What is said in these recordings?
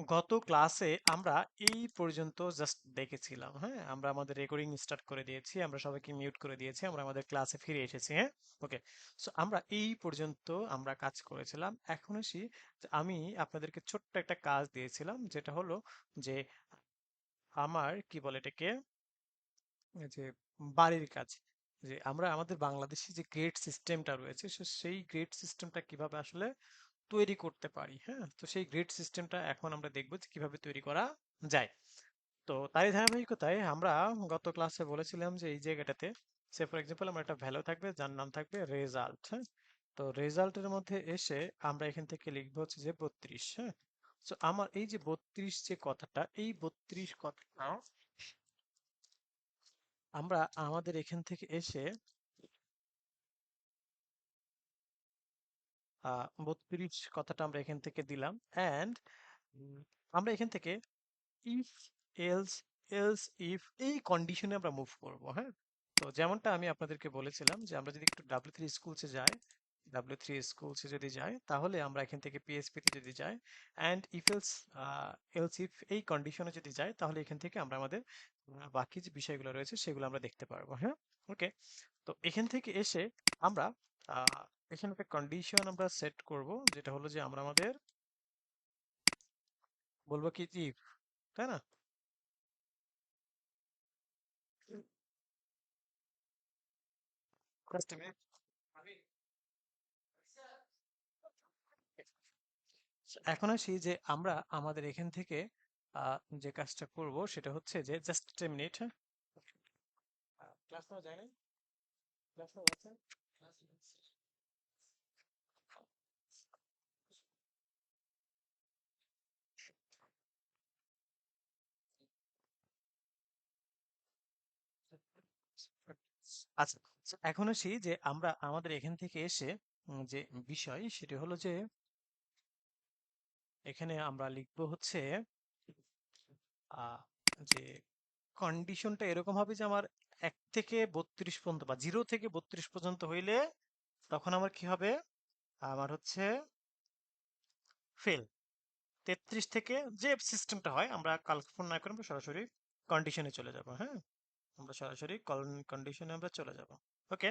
গত ক্লাসে আমরা এই পর্যন্ত জাস্ট দেখেছিলাম। হ্যাঁ, আমরা আমাদের রেকর্ডিং স্টার্ট করে দিয়েছি, আমরা সবাইকে মিউট করে দিয়েছি, আমরা আমাদের ক্লাসে ফিরে এসেছি। হ্যাঁ, ওকে। সো আমরা এই পর্যন্ত আমরা কাজ করেছিলাম। এখন আসি যে আমি আপনাদেরকে ছোট্ট একটা কাজ দিয়েছিলাম, যেটা হলো যে আমার কি বলে এটাকে, এই যে বাড়ির কাজ, যে আমরা আমাদের বাংলাদেশে যে গ্রেড সিস্টেমটা রয়েছে সেই গ্রেড সিস্টেমটা কিভাবে আসলে তৈরি করতে পারি। হ্যাঁ, তো সেই গ্রিড সিস্টেমটা এখন আমরা দেখব যে কিভাবে তৈরি করা যায়। তো তারই ধারাবাহিকতায় আমরা গত ক্লাসে বলেছিলাম যে এই জায়গাটাতে সে ফর এক্সাম্পল আমার একটা ভ্যালু থাকবে যার নাম থাকবে রেজাল্ট। হ্যাঁ, তো রেজাল্টের মধ্যে এসে আমরা এখান থেকে লিখবো হচ্ছে যে 32। হ্যাঁ, তো আমার এই যে 32 যে কথাটা, এই 32 কথাটা আমরা আমাদের এখান থেকে এসে 32 কথাটা আমরা এখান থেকে দিলাম। অ্যান্ড আমরা এখান থেকে ইফ, এলস, এলস ইফ এই কন্ডিশনে আমরা মুভ করব। হ্যাঁ, তো যেমনটা আমি আপনাদেরকে বলেছিলাম যে আমরা যদি একটু W3 স্কুলসে যাই, W3 স্কুলসে যদি যাই, তাহলে আমরা এখান থেকে PHP তে যদি যাই and if else, else if এই কন্ডিশনে যদি যাই, তাহলে এখান থেকে আমরা আমাদের বাকি যে বিষয়গুলো রয়েছে সেগুলো আমরা দেখতে পারবো। হ্যাঁ, ওকে। তো এখান থেকে এসে আমরা আহ, এখানে একটা কন্ডিশন আমরা সেট করব, যেটা হলো যে আমরা আমাদের বলবো কি ইফ, তাই না? Just a minute. এখন আসি যে আমরা আমাদের এখান থেকে যে কাজটা করব সেটা হচ্ছে যে জাস্ট 10 মিনিট। হ্যাঁ, ক্লাস নেওয়া যায় না, ক্লাস নেওয়া যাচ্ছে না? আচ্ছা, so এখন আসি যে আমরা আমাদের এখান থেকে এসে যে বিষয় সেটি হলো যে এখানে আমরা লিখবো হচ্ছে আহ, যে কন্ডিশনটা এরকম হবে যে আমার 1 থেকে 32 পর্যন্ত বা 0 থেকে 32 পর্যন্ত হইলে তখন আমার কি হবে, আমার হচ্ছে ফেল। 33 থেকে যে সিস্টেমটা হয় আমরা কালক্ষেপণ না করে আমরা সরাসরি কন্ডিশনে চলে যাব। হ্যাঁ, আমরা সরাসরি কন্ডিশনে আমরা চলে যাব। ওকে।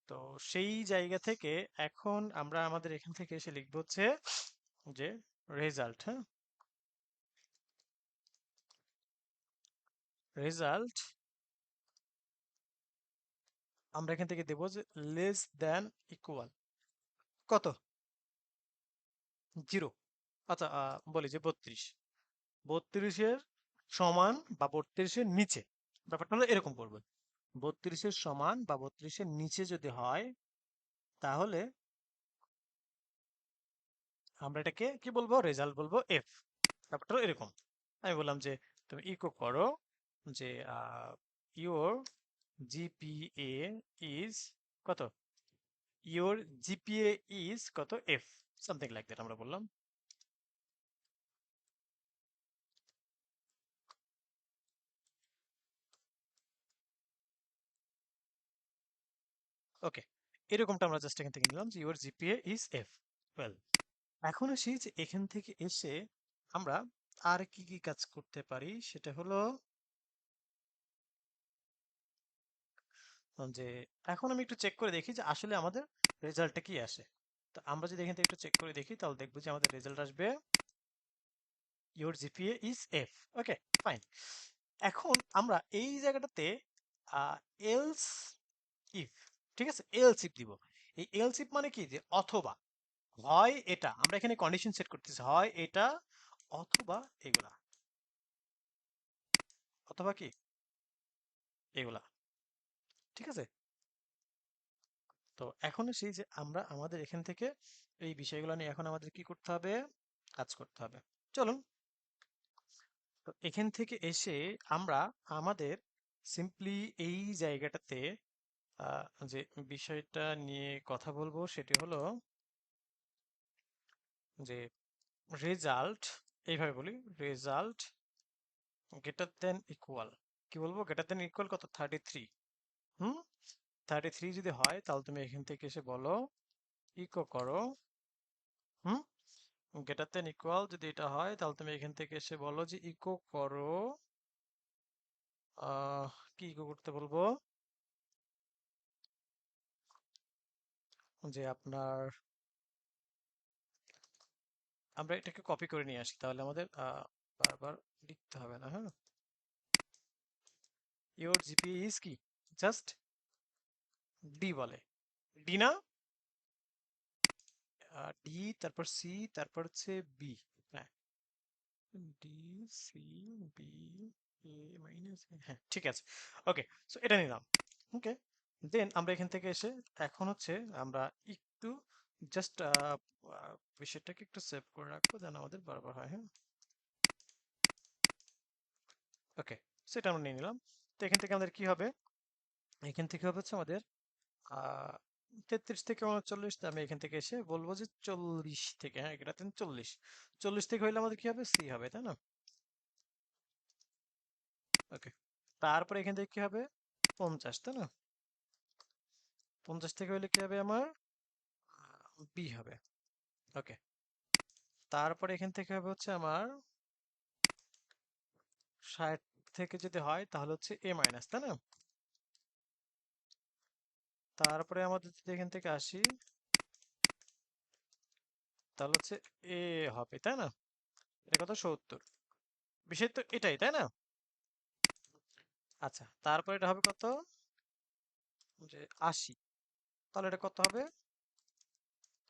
তো সেই জায়গা থেকে এখন আমরা আমাদের এখান থেকে এসে লিখবো হচ্ছে যে রেজাল্ট। হ্যাঁ, রেজাল্ট আমরা এখান থেকে দেবো যে লেস দ্যান ইকুয়াল কত, 0। আচ্ছা, বলি যে 32, 32-এর সমান বা 32-এর নিচে, ব্যাপারটা হলো এরকম করবে। 32-এর সমান বা 32-এর নিচে যদি হয়, তাহলে আমরা এটাকে কি বলবো, রেজাল্ট বলবো এফ। ব্যাপারটা হলো এরকম। আমি বললাম যে তুমি ইকো করো যে ইওর জিপিএ ইজ কত, ইওর জিপিএ ইজ কত এফ, সামথিং লাইক দ্যাট আমরা বললাম। ওকে, এরকমটা আমরা জাস্ট এখান থেকে নিলাম যে your GPA is F. Well, এখন আসি যে এখান থেকে এসে আমরা আর কি কি কাজ করতে পারি, সেটা হলো যে এখন আমি একটু চেক করে দেখি যে আসলে আমাদের রেজাল্টটা কি আসে। তো আমরা যদি এখান থেকে একটু চেক করে দেখি, তাহলে দেখবো যে আমাদের রেজাল্ট আসবে your GPA is F. Okay, fine. এখন আমরা এই জায়গাটাতে এলস ইফ, ঠিক আছে, এলস ইফ দিব। এই এলস ইফ মানে কি, যে অথবা, হয় এটা, আমরা এখানে কন্ডিশন সেট করতেছি, হয় এটা অথবা এগুলা, অথবা কি এগুলা, ঠিক আছে। তো এখন সেই যে আমরা আমাদের এখান থেকে এই বিষয়গুলো নিয়ে এখন আমাদের কি করতে হবে, কাজ করতে হবে। চলুন, তো এখান থেকে এসে আমরা আমাদের সিম্পলি এই জায়গাটাতে যে বিষয়টা নিয়ে কথা বলবো সেটি হলো যে রেজাল্ট, এইভাবে বলি, রেজাল্ট গ্রেটার দেন ইকুয়াল, কি বলবো, গ্রেটার দেন ইকুয়াল কত, 33। হুম, 33 যদি হয় তাহলে তুমি এখান থেকে এসে বলো ইকো করো, হুম, গ্রেটার দেন ইকুয়াল যদি এটা হয় তাহলে তুমি এখান থেকে এসে বলো যে ইকো করো, কি ইকো করতে বলবো, যে আপনার, আমরা এটাকে কপি করে নিয়ে আসি তাহলে আমাদের বারবার লিখতে হবে না। হ্যাঁ, ইওর জিপিএ ইজ কি, জাস্ট ডি বলে, ডি না, ডি তারপর সি তারপর হচ্ছে বি। হ্যাঁ, D C B A minus, হ্যাঁ ঠিক আছে। ওকে, সো এটা নিলাম। ওকে, দেন আমরা এখান থেকে এসে এখন হচ্ছে আমরা একটু জাস্ট বিষয়টাকে একটু সেভ করে রাখবো যেন আমাদের বারবার হয়। হ্যাঁ, ওকে, সেটা আমরা নিয়ে নিলাম। তো এখান থেকে আমাদের কি হবে, এখান থেকে হবে হচ্ছে আমাদের আহ 33 থেকে 39, আমি এখান থেকে এসে বলবো যে 40 থেকে, হ্যাঁ এটা 40, 40 থেকে হইলে আমাদের কি হবে, সি হবে, তাই না? ওকে, তারপরে এখান থেকে কি হবে, 50, তাই না? 50 থেকে হইলে কি হবে আমার, বি হবে। ওকে, তারপরে এখান থেকে হবে হচ্ছে আমার 60 থেকে যদি হয় তাহলে হচ্ছে এ মাইনাস, তাই না? তারপরে আমাদের যদি এখান থেকে আসি তাহলে হচ্ছে এ হবে, তাই না? এটা কত, 70, বিষয় তো এটাই, তাই না? আচ্ছা, তারপরে এটা হবে কত, যে 80, তাহলে এটা কত হবে,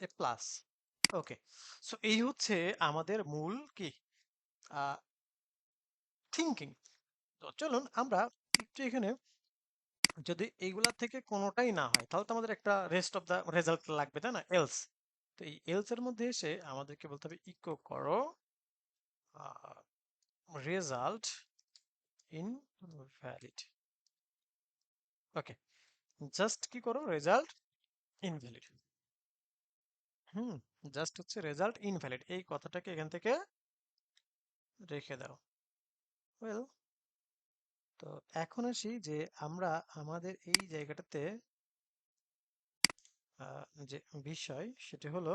এ প্লাস। ওকে, সো এই হচ্ছে আমাদের মূল কি থিঙ্কিং। তো চলুন আমরা একটু এখানে, যদি এইগুলা থেকে কোনোটাই না হয় তাহলে তো আমাদের একটা রেস্ট অফ দা রেজাল্ট লাগবে, তাই না, এলস। তো এই এলস এর মধ্যে এসে আমাদেরকে বলতে হবে ইকো করো রেজাল্ট ইনভ্যালিড। ওকে, জাস্ট কি করো, রেজাল্ট ইনভ্যালিড। হুম, জাস্ট হচ্ছে রেজাল্ট ইনভ্যালিড এই কথাটাকে এখান থেকে রেখে দাও। ওয়েল, তো এখন আসি যে আমরা আমাদের এই জায়গাটাতে যে বিষয় সেটা হলো,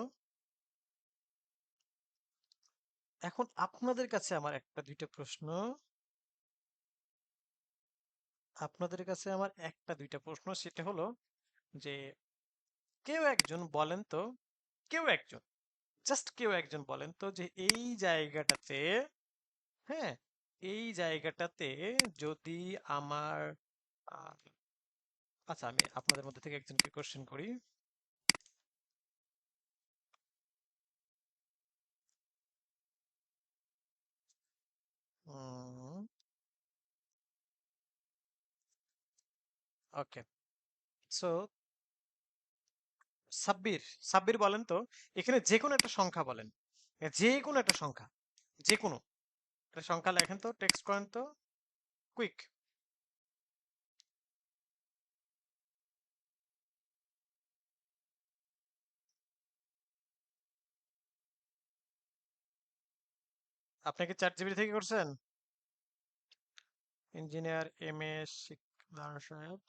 এখন আপনাদের কাছে আমার একটা দুইটা প্রশ্ন, আপনাদের কাছে আমার একটা দুইটা প্রশ্ন, সেটা হলো যে কেউ একজন বলেন তো, কেউ একজন, জাস্ট কেউ একজন বলেন তো যে এই জায়গাটাতে, হ্যাঁ এই জায়গাটাতে যদি আমার আহ, আচ্ছা আমি আপনাদের মধ্যে থেকে একজনকে কোশ্চেন করি। ওকে, সো সাব্বির, সাব্বির বলেন তো, এখানে যে কোনো একটা সংখ্যা বলেন, যে কোনো একটা সংখ্যা, যে কোনো একটা সংখ্যা লেখেন তো, টেক্সট করেন তো, কুইক। আপনি কি চ্যাট জিপিটি থেকে করছেন? ইঞ্জিনিয়ার এম এ শিকদার সাহেব,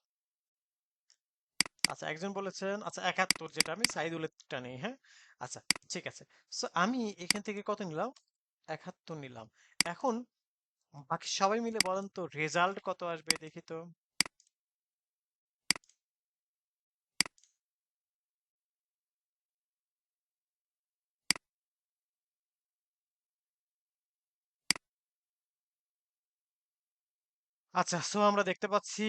আচ্ছা একজন বলেছেন, আচ্ছা 71, যেটা আমি সাইদুলেরটা নেই, হ্যাঁ আচ্ছা ঠিক আছে। সো আমি এখান থেকে কত নিলাম, 71 নিলাম। এখন বাকি সবাই মিলে বলেন তো রেজাল্ট কত আসবে দেখি তো। আচ্ছা, সো আমরা দেখতে পাচ্ছি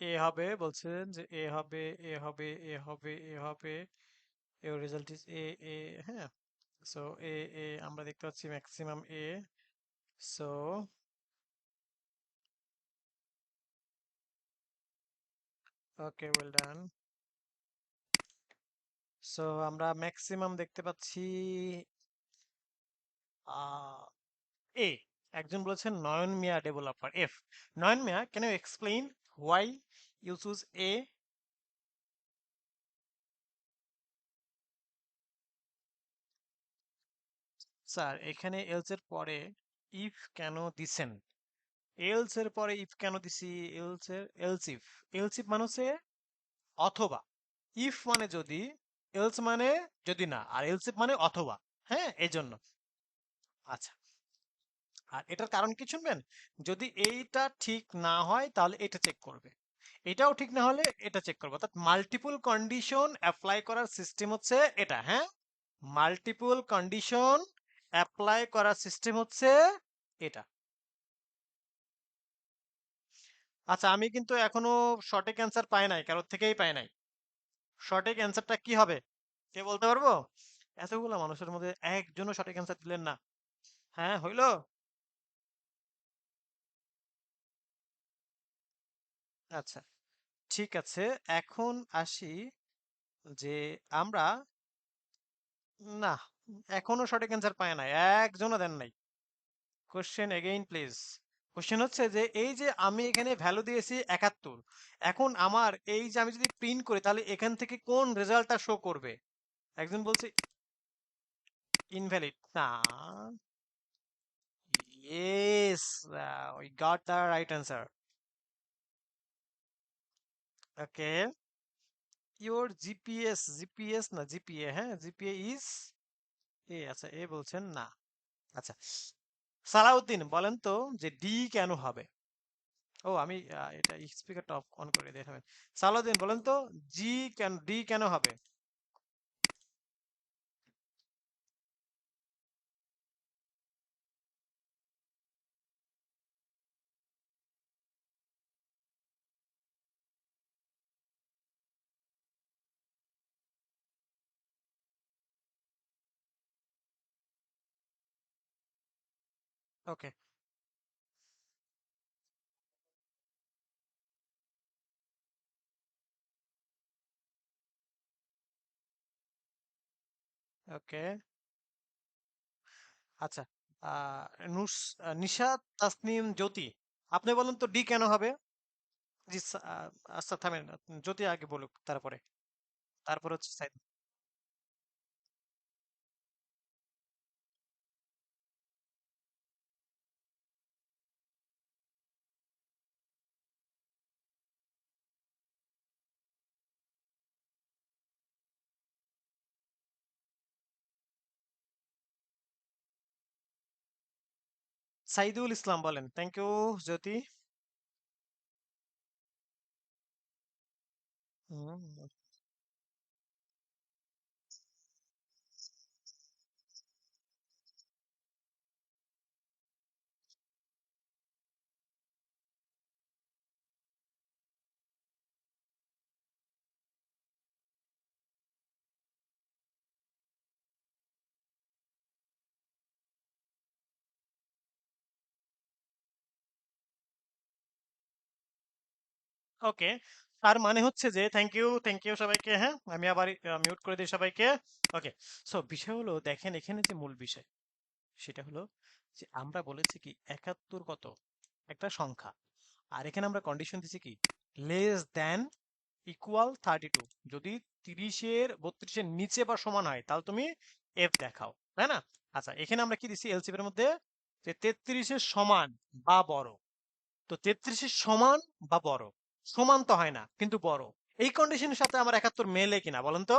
এ হবে, বলছেন যে এ হবে, এ হবে, এ হবে, এ হবে, এর রেজাল্ট ইজ এ, এ, হ্যাঁ। সো এ, এ আমরা দেখতে পাচ্ছি maximum A. So okay, well done. So আমরা ম্যাক্সিমাম দেখতে পাচ্ছি এ। একজন বলেছেন Nayan Mia developer F. Nayan Mia, can you explain why you choose A? Sir এখানে এলস এর পরে ইফ কেন দিছেন, এলস এর পরে ইফ কেন দিছি, এলস এর এলস ইফ, এলস ইফ মানে হচ্ছে অথবা, ইফ মানে যদি, এলস মানে যদি না, আর এলস ইফ মানে অথবা। হ্যাঁ, এই জন্য। আচ্ছা, আর এটার কারণ কি শুনবেন? যদি এইটা ঠিক না হয় তাহলে এটা চেক করবে, এটাও ঠিক না হলে এটা চেক করবে। অর্থাৎ মাল্টিপল কন্ডিশন অ্যাপ্লাই করার সিস্টেম হচ্ছে এটা। হ্যাঁ, মাল্টিপল কন্ডিশন অ্যাপ্লাই করার সিস্টেম হচ্ছে এটা। আচ্ছা, আমি কিন্তু এখনো সঠিক অ্যান্সার পাই নাই, কারোর থেকেই পাই নাই। সঠিক অ্যান্সারটা কি হবে কে বলতে পারবো? এতগুলো মানুষের মধ্যে একজনও সঠিক অ্যান্সার দিলেন না। হ্যাঁ, হইলো। আচ্ছা, ঠিক আছে। এখন আসি যে আমরা, না, এখনো সঠিক অ্যান্সার পায় নাই, একজনও দেন নাই। Question again please. কোশ্চেন হচ্ছে যে এই যে আমি এখানে ভ্যালু দিয়েছি 71, এখন আমার এই যে আমি যদি প্রিন্ট করি তাহলে এখান থেকে কোন রেজাল্টটা শো করবে? একজন বলছে ইনভ্যালিড। না, yes, we got the right answer. Okay, your GPS না জিপিএ, হ্যাঁ জিপিএ ইজ এ। আচ্ছা, এ বলছেন না। আচ্ছা, সালাউদ্দিন বলেন তো যে ডি কেন হবে? ও, আমি এটা স্পিকারটা অফ অন করে দিয়ে থাকবেন। সালাউদ্দিন বলেন তো, ডি কেন হবে? ওকে, ওকে। আচ্ছা, আহ, নিশাত তাসনিম জ্যোতি, আপনি বলেন তো ডি কেন হবে? জি, আচ্ছা থামেন, জ্যোতি আগে বলুক, তারপরে তারপরে হচ্ছে সাইদ। সাইদুল ইসলাম বলেন। থ্যাংক ইউ জ্যোতি। ওকে, তার মানে হচ্ছে যে, থ্যাংক ইউ সবাইকে। হ্যাঁ, আমি আবার মিউট করে দিই সবাইকে। ওকে, সো বিষয় হলো, দেখেন এখানে যে মূল বিষয় সেটা হলো যে আমরা বলেছি কি 71 কত একটা সংখ্যা, আর এখানে আমরা কন্ডিশন দিছি কি লেস দ্যান ইকুয়াল 32। যদি 30-32-এর নিচে বা সমান হয় তাহলে তুমি এফ দেখাও, তাই না? আচ্ছা, এখানে আমরা কি দিছি এলসিএম এর মধ্যে, যে 33-এর সমান বা বড়। তো 33-এর সমান বা বড়, সমান তো হয় না কিন্তু বড়, এই কন্ডিশনের সাথে আমার 71 মেলে কিনা বলেন তো?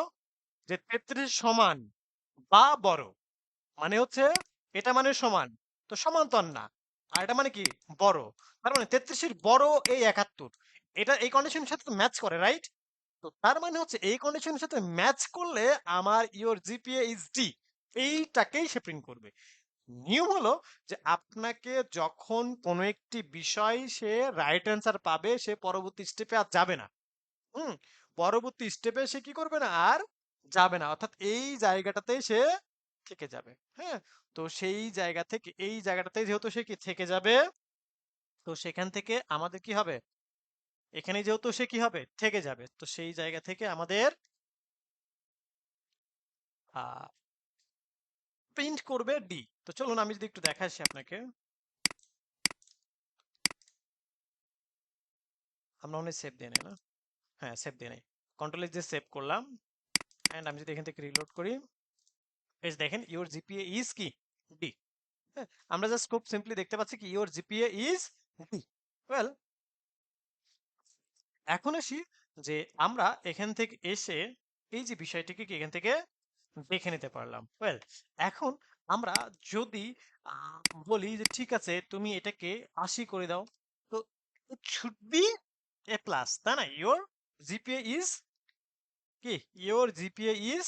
যে 33 সমান বা বড় মানে হচ্ছে, এটা মানে সমান, তো সমান তো আর না, আর এটা মানে কি বড়, তার মানে 33-এর বড় এই 71, এটা এই কন্ডিশনের সাথে তো ম্যাচ করে, রাইট? তো তার মানে হচ্ছে এই কন্ডিশনের সাথে ম্যাচ করলে আমার ইওর জিপিএ ইজ ডি, এইটাকেই সে প্রিন্ট করবে। নিয়ম হলো যে আপনাকে যখন কোনো একটি বিষয় সে রাইট অ্যান্সার পাবে, সে পরবর্তী স্টেপে আর যাবে না। হুম, পরবর্তী স্টেপে সে কি করবে না, আর যাবে না, অর্থাৎ এই জায়গাটাতেই সে থেকে যাবে। হ্যাঁ, তো সেই জায়গা থেকে এই জায়গাটাতেই যেহেতু সে কি থেকে যাবে, তো সেখান থেকে আমাদের কি হবে, এখানে যেহেতু সে কি হবে থেকে যাবে, তো সেই জায়গা থেকে আমাদের প্রিন্ট করবে ডি। তো চলুন আমি যদি একটু দেখাচ্ছি আপনাকে। আমরা মনে সেভ দিয়ে নেই না? হ্যাঁ, সেভ দিয়ে নেই। কন্ট্রোল এস দিয়ে সেভ করলাম, এন্ড আমি যদি এখান থেকে রিলোড করি, এই যে দেখেন ইওর জিপিএ ইজ কি ডি। হ্যাঁ, আমরা জাস্ট খুব সিম্পলি দেখতে পাচ্ছি কি your GPA is D. Well, এখন আসি যে আমরা এখান থেকে এসে এই যে বিষয়টিকে কি এখান থেকে দেখে নিতে পারলাম। ওয়েল, এখন আমরা যদি আহ, বলি যে ঠিক আছে তুমি এটাকে ৮০ করে দাও, তো it should be A plus, তাই না? জিপিএ ইজ কি your GPA is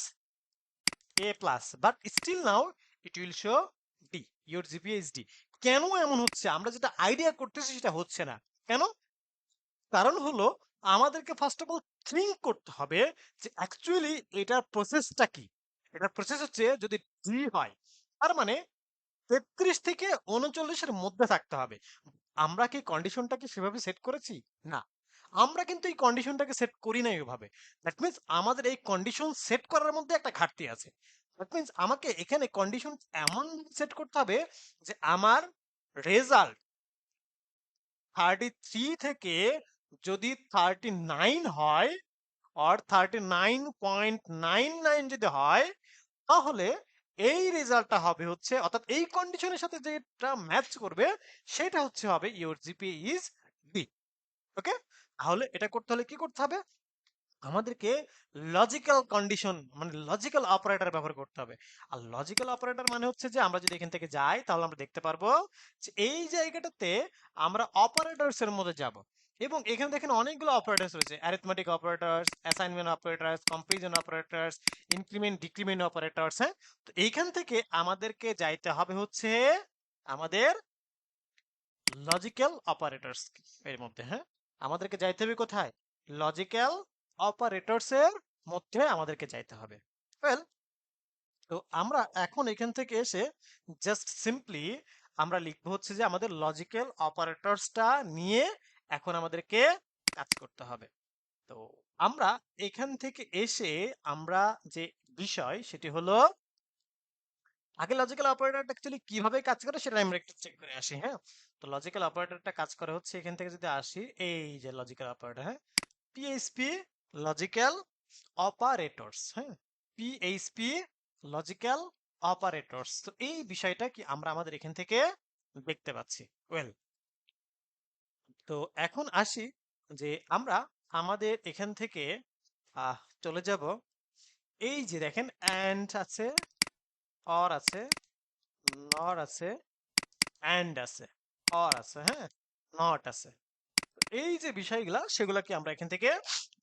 A plus, but still now it will show D, your GPA is D. কেন এমন হচ্ছে? আমরা যেটা আইডিয়া করতেছি সেটা হচ্ছে না কেন? কারণ হলো আমাদেরকে ফার্স্ট অফ অল থিঙ্ক করতে হবে যে অ্যাকচুয়ালি এটার প্রসেসটা কি। এটার প্রসেস হচ্ছে যদি ডি হয়, তার মানে ৩৩ থেকে ৩৯-এর মধ্যে থাকতে হবে। আমরা কি কন্ডিশনটাকে সেভাবে সেট করেছি? না, আমরা কিন্তু এই কন্ডিশনটাকে সেট করি নাই ওইভাবে। দ্যাট মিন্স আমাদের এই কন্ডিশন সেট করার মধ্যে একটা ঘাটতি আছে। দ্যাট মিন্স আমাকে এখানে কন্ডিশন এমন সেট করতে হবে যে আমার রেজাল্ট 33 থেকে যদি 39 হয়, আর 39.99 যদি হয়, তাহলে এই রেজাল্টটা হবে হচ্ছে, অর্থাৎ এই কন্ডিশনের সাথে যেটা ম্যাচ করবে সেটা হচ্ছে হবে ইওর জিপিএ ইজ বি। ওকে, তাহলে এটা করতে হলে কি করতে হবে? আমাদেরকে লজিক্যাল কন্ডিশন মানে লজিক্যাল অপারেটর ব্যবহার করতে হবে। আর লজিক্যাল অপারেটর মানে হচ্ছে যে আমরা যদি এখান থেকে যাই তাহলে আমরা দেখতে পারবো যে এই জায়গাটাতে আমরা অপারেটরস এর মধ্যে যাব, এবং এখানে দেখেন অনেকগুলো অপারেটরস রয়েছে, arithmetic operators, assignment operators, comparison operators, increment decrement operators. হ্যাঁ, তো এইখান থেকে আমাদেরকে যাইতে হবে হচ্ছে আমাদের লজিক্যাল অপারেটরস এর মধ্যে। হ্যাঁ, আমাদেরকে যাইতে হবে কোথায়? লজিক্যাল অপারেটরস এর মধ্যে আমাদেরকে যাইতে হবে। ওয়েল, তো আমরা এখন এখান থেকে এসে জাস্ট সিম্পলি আমরা লিখবো হচ্ছে যে আমাদের লজিক্যাল অপারেটরসটা নিয়ে এখন আমাদেরকে কাজ করতে হবে। তো আমরা এখান থেকে এসে আমরা যে বিষয় সেটি হলো আগে লজিক্যাল অপারেটরটা অ্যাকচুয়ালি কিভাবে কাজ করে সেটা আমরা একটু চেক করে আসি। হ্যাঁ, তো লজিক্যাল অপারেটরটা কাজ করে হচ্ছে এখান থেকে যদি আসি, এই যে লজিক্যাল অপারেটর, হ্যাঁ, পিএইচপি লজিক্যাল অপারেটরস। হ্যাঁ, পিএইচপি লজিক্যাল অপারেটরস, তো এই বিষয়টা কি আমরা আমাদের এখান থেকে দেখতে পাচ্ছি। ওয়েল, তো এখন আসি যে আমরা আমাদের এখান থেকে চলে যাব, এই যে দেখেন অ্যান্ড আছে, অর আছে, নর আছে, অ্যান্ড আছে, অর আছে, হ্যাঁ, নট আছে। এই যে বিষয়গুলা সেগুলা কি আমরা এখান থেকে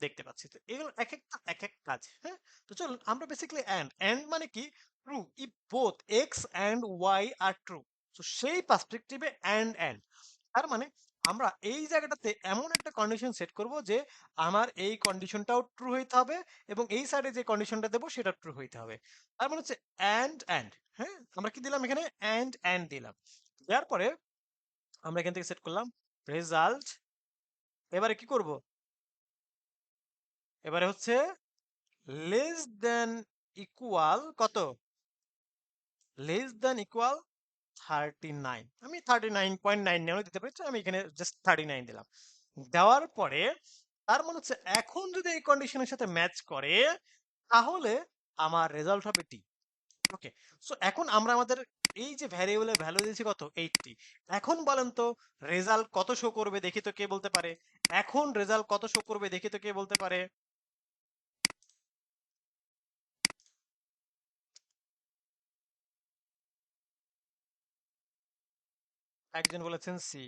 দেখতে পাচ্ছি। তো এগুলো এক একটা এক এক কাজ। হ্যাঁ, তো চলুন আমরা বেসিক্যালি এন্ড মানে কি true, if both X and Y are true, তো সেই পার্সপেক্টিভে এন্ড তার মানে আমরা এই জায়গাটাতে এমন একটা কন্ডিশন সেট করব যে আমার এই কন্ডিশনটাও ট্রু হইতে হবে এবং এই সাইডে যে কন্ডিশনটা দেবো সেটা ট্রু হইতে হবে। তার মানে হচ্ছে এন্ড। হ্যাঁ, আমরা কি দিলাম এখানে? এন্ড দিলাম। দেওয়ার পরে আমরা এখান থেকে সেট করলাম রেজাল্ট। এবারে কি করব? এবারে হচ্ছে লেস দেন ইকুয়াল কত? Less than equal 39। আমি 39.99 দিতে পারি, তো আমি এখানে জাস্ট 39 দিলাম। দেওয়ার পরে তার মানে হচ্ছে এখন যদি এই কন্ডিশনের সাথে ম্যাচ করে তাহলে আমার রেজাল্ট হবে টি। ওকে, সো এখন আমরা আমাদের এই যে ভ্যারিয়েবলের ভ্যালু দিয়েছি কত? 80। এখন বলেন তো রেজাল্ট কত শো করবে দেখি তো কে বলতে পারে? এখন রেজাল্ট কত শো করবে দেখি তো কে বলতে পারে? একজন বলেছেন সি।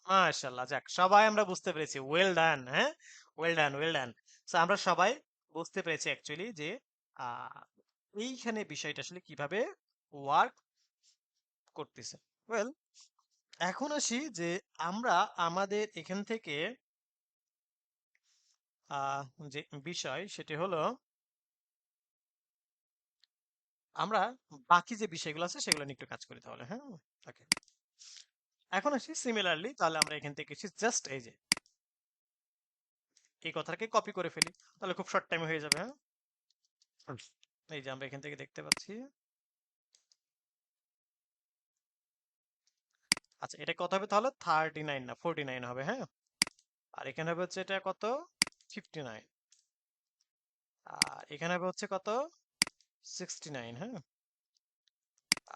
মাশাআল্লাহ, যাক সবাই আমরা বুঝতে পেরেছি। Well done. হ্যাঁ, ওয়েল ডান। সো আমরা সবাই বুঝতে পেরেছি অ্যাকচুয়ালি যে আহ, এইখানে বিষয়টা আসলে কিভাবে ওয়ার্ক করতেছে। ওয়েল, এখন আসি যে আমরা আমাদের এখান থেকে আহ, যে বিষয় সেটি হলো আমরা বাকি যে বিষয়গুলো আছে সেগুলো নিয়ে একটু কাজ করি তাহলে। হ্যাঁ, ওকে, এখন আসি সিমিলারলি, তাহলে আমরা এখান থেকে জাস্ট এই যে এই কথাটাকে কপি করে ফেলি, তাহলে খুব শর্ট টাইমে হয়ে যাবে। হ্যাঁ, এই যে আমরা এখান থেকে দেখতে পাচ্ছি, আচ্ছা এটা কত হবে তাহলে? 39 না 49 হবে। হ্যাঁ, আর এখানে হবে হচ্ছে এটা কত? 59। আর এখানে হবে হচ্ছে কত? 69। হ্যাঁ,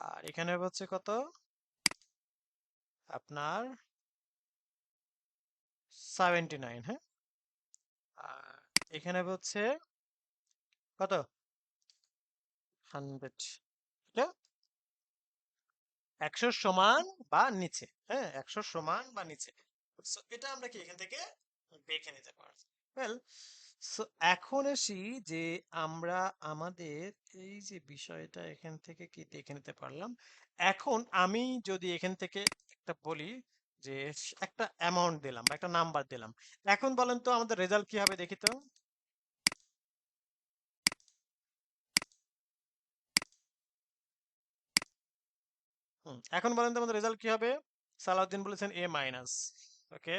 আর এখানে হবে হচ্ছে কত? আপনার 79। হ্যাঁ, এখানে হবে হচ্ছে কত 100, এটা 100 সমান বা নিচে। হ্যাঁ, 100 সমান বা নিচে। সো এটা আমরা কি এখান থেকে দেখে নিতে পারবো। ওয়েল, সো এখন আসি যে আমরা আমাদের এই যে বিষয়টা এখান থেকে কি দেখে নিতে পারলাম। এখন আমি যদি এখান থেকে একটা বলি যে একটা অ্যামাউন্ট দিলাম বা একটা নাম্বার দিলাম, এখন বলেন তো আমাদের রেজাল্ট কি হবে দেখি তো। এখন বলেন তো আমাদের রেজাল্ট কি হবে। সালাউদ্দিন বলেছেন A minus. Okay,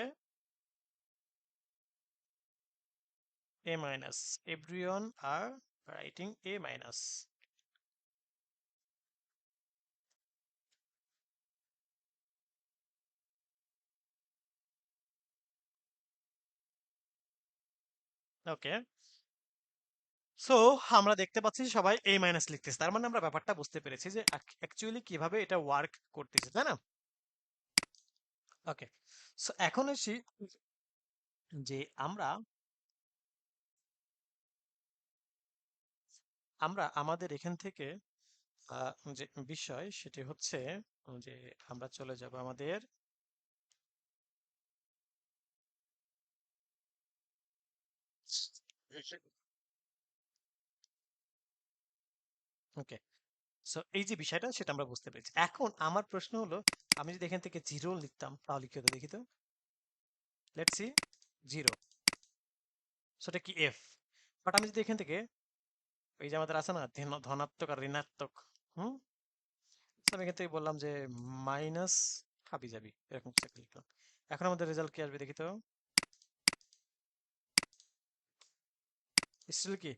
A minus. Everyone are writing A minus. Okay, so আমরা দেখতে পাচ্ছি সবাই A মাইনাস লিখতেছে, তার মানে আমরা ব্যাপারটা বুঝতে পেরেছি যে অ্যাকচুয়ালি কিভাবে এটা ওয়ার্ক করতেছে, তাই না? ওকে, সো এখন আসি যে আমরা আমরা আমাদের এখান থেকে যে বিষয় সেটি হচ্ছে যে আমরা চলে যাব আমাদের। ওকে, সো এই যে বিষয়টা সেটা আমরা বুঝতে পেরেছি। এখন আমার প্রশ্ন হলো, আমি যদি এখান থেকে জিরো লিখতাম তাহলে কি হতো দেখি তো। Let's see, zero. সেটা কি এফ। বাট আমি যদি এখান থেকে ওই যে আমাদের আছে না ধনাত্মক আর ঋণাত্মক, হুম, so আমি এখান থেকে বললাম যে মাইনাস হাবি যাবি এরকম কিছু একটা লিখলাম। এখন আমাদের রেজাল্ট কি আসবে দেখি তো। স্টিল কি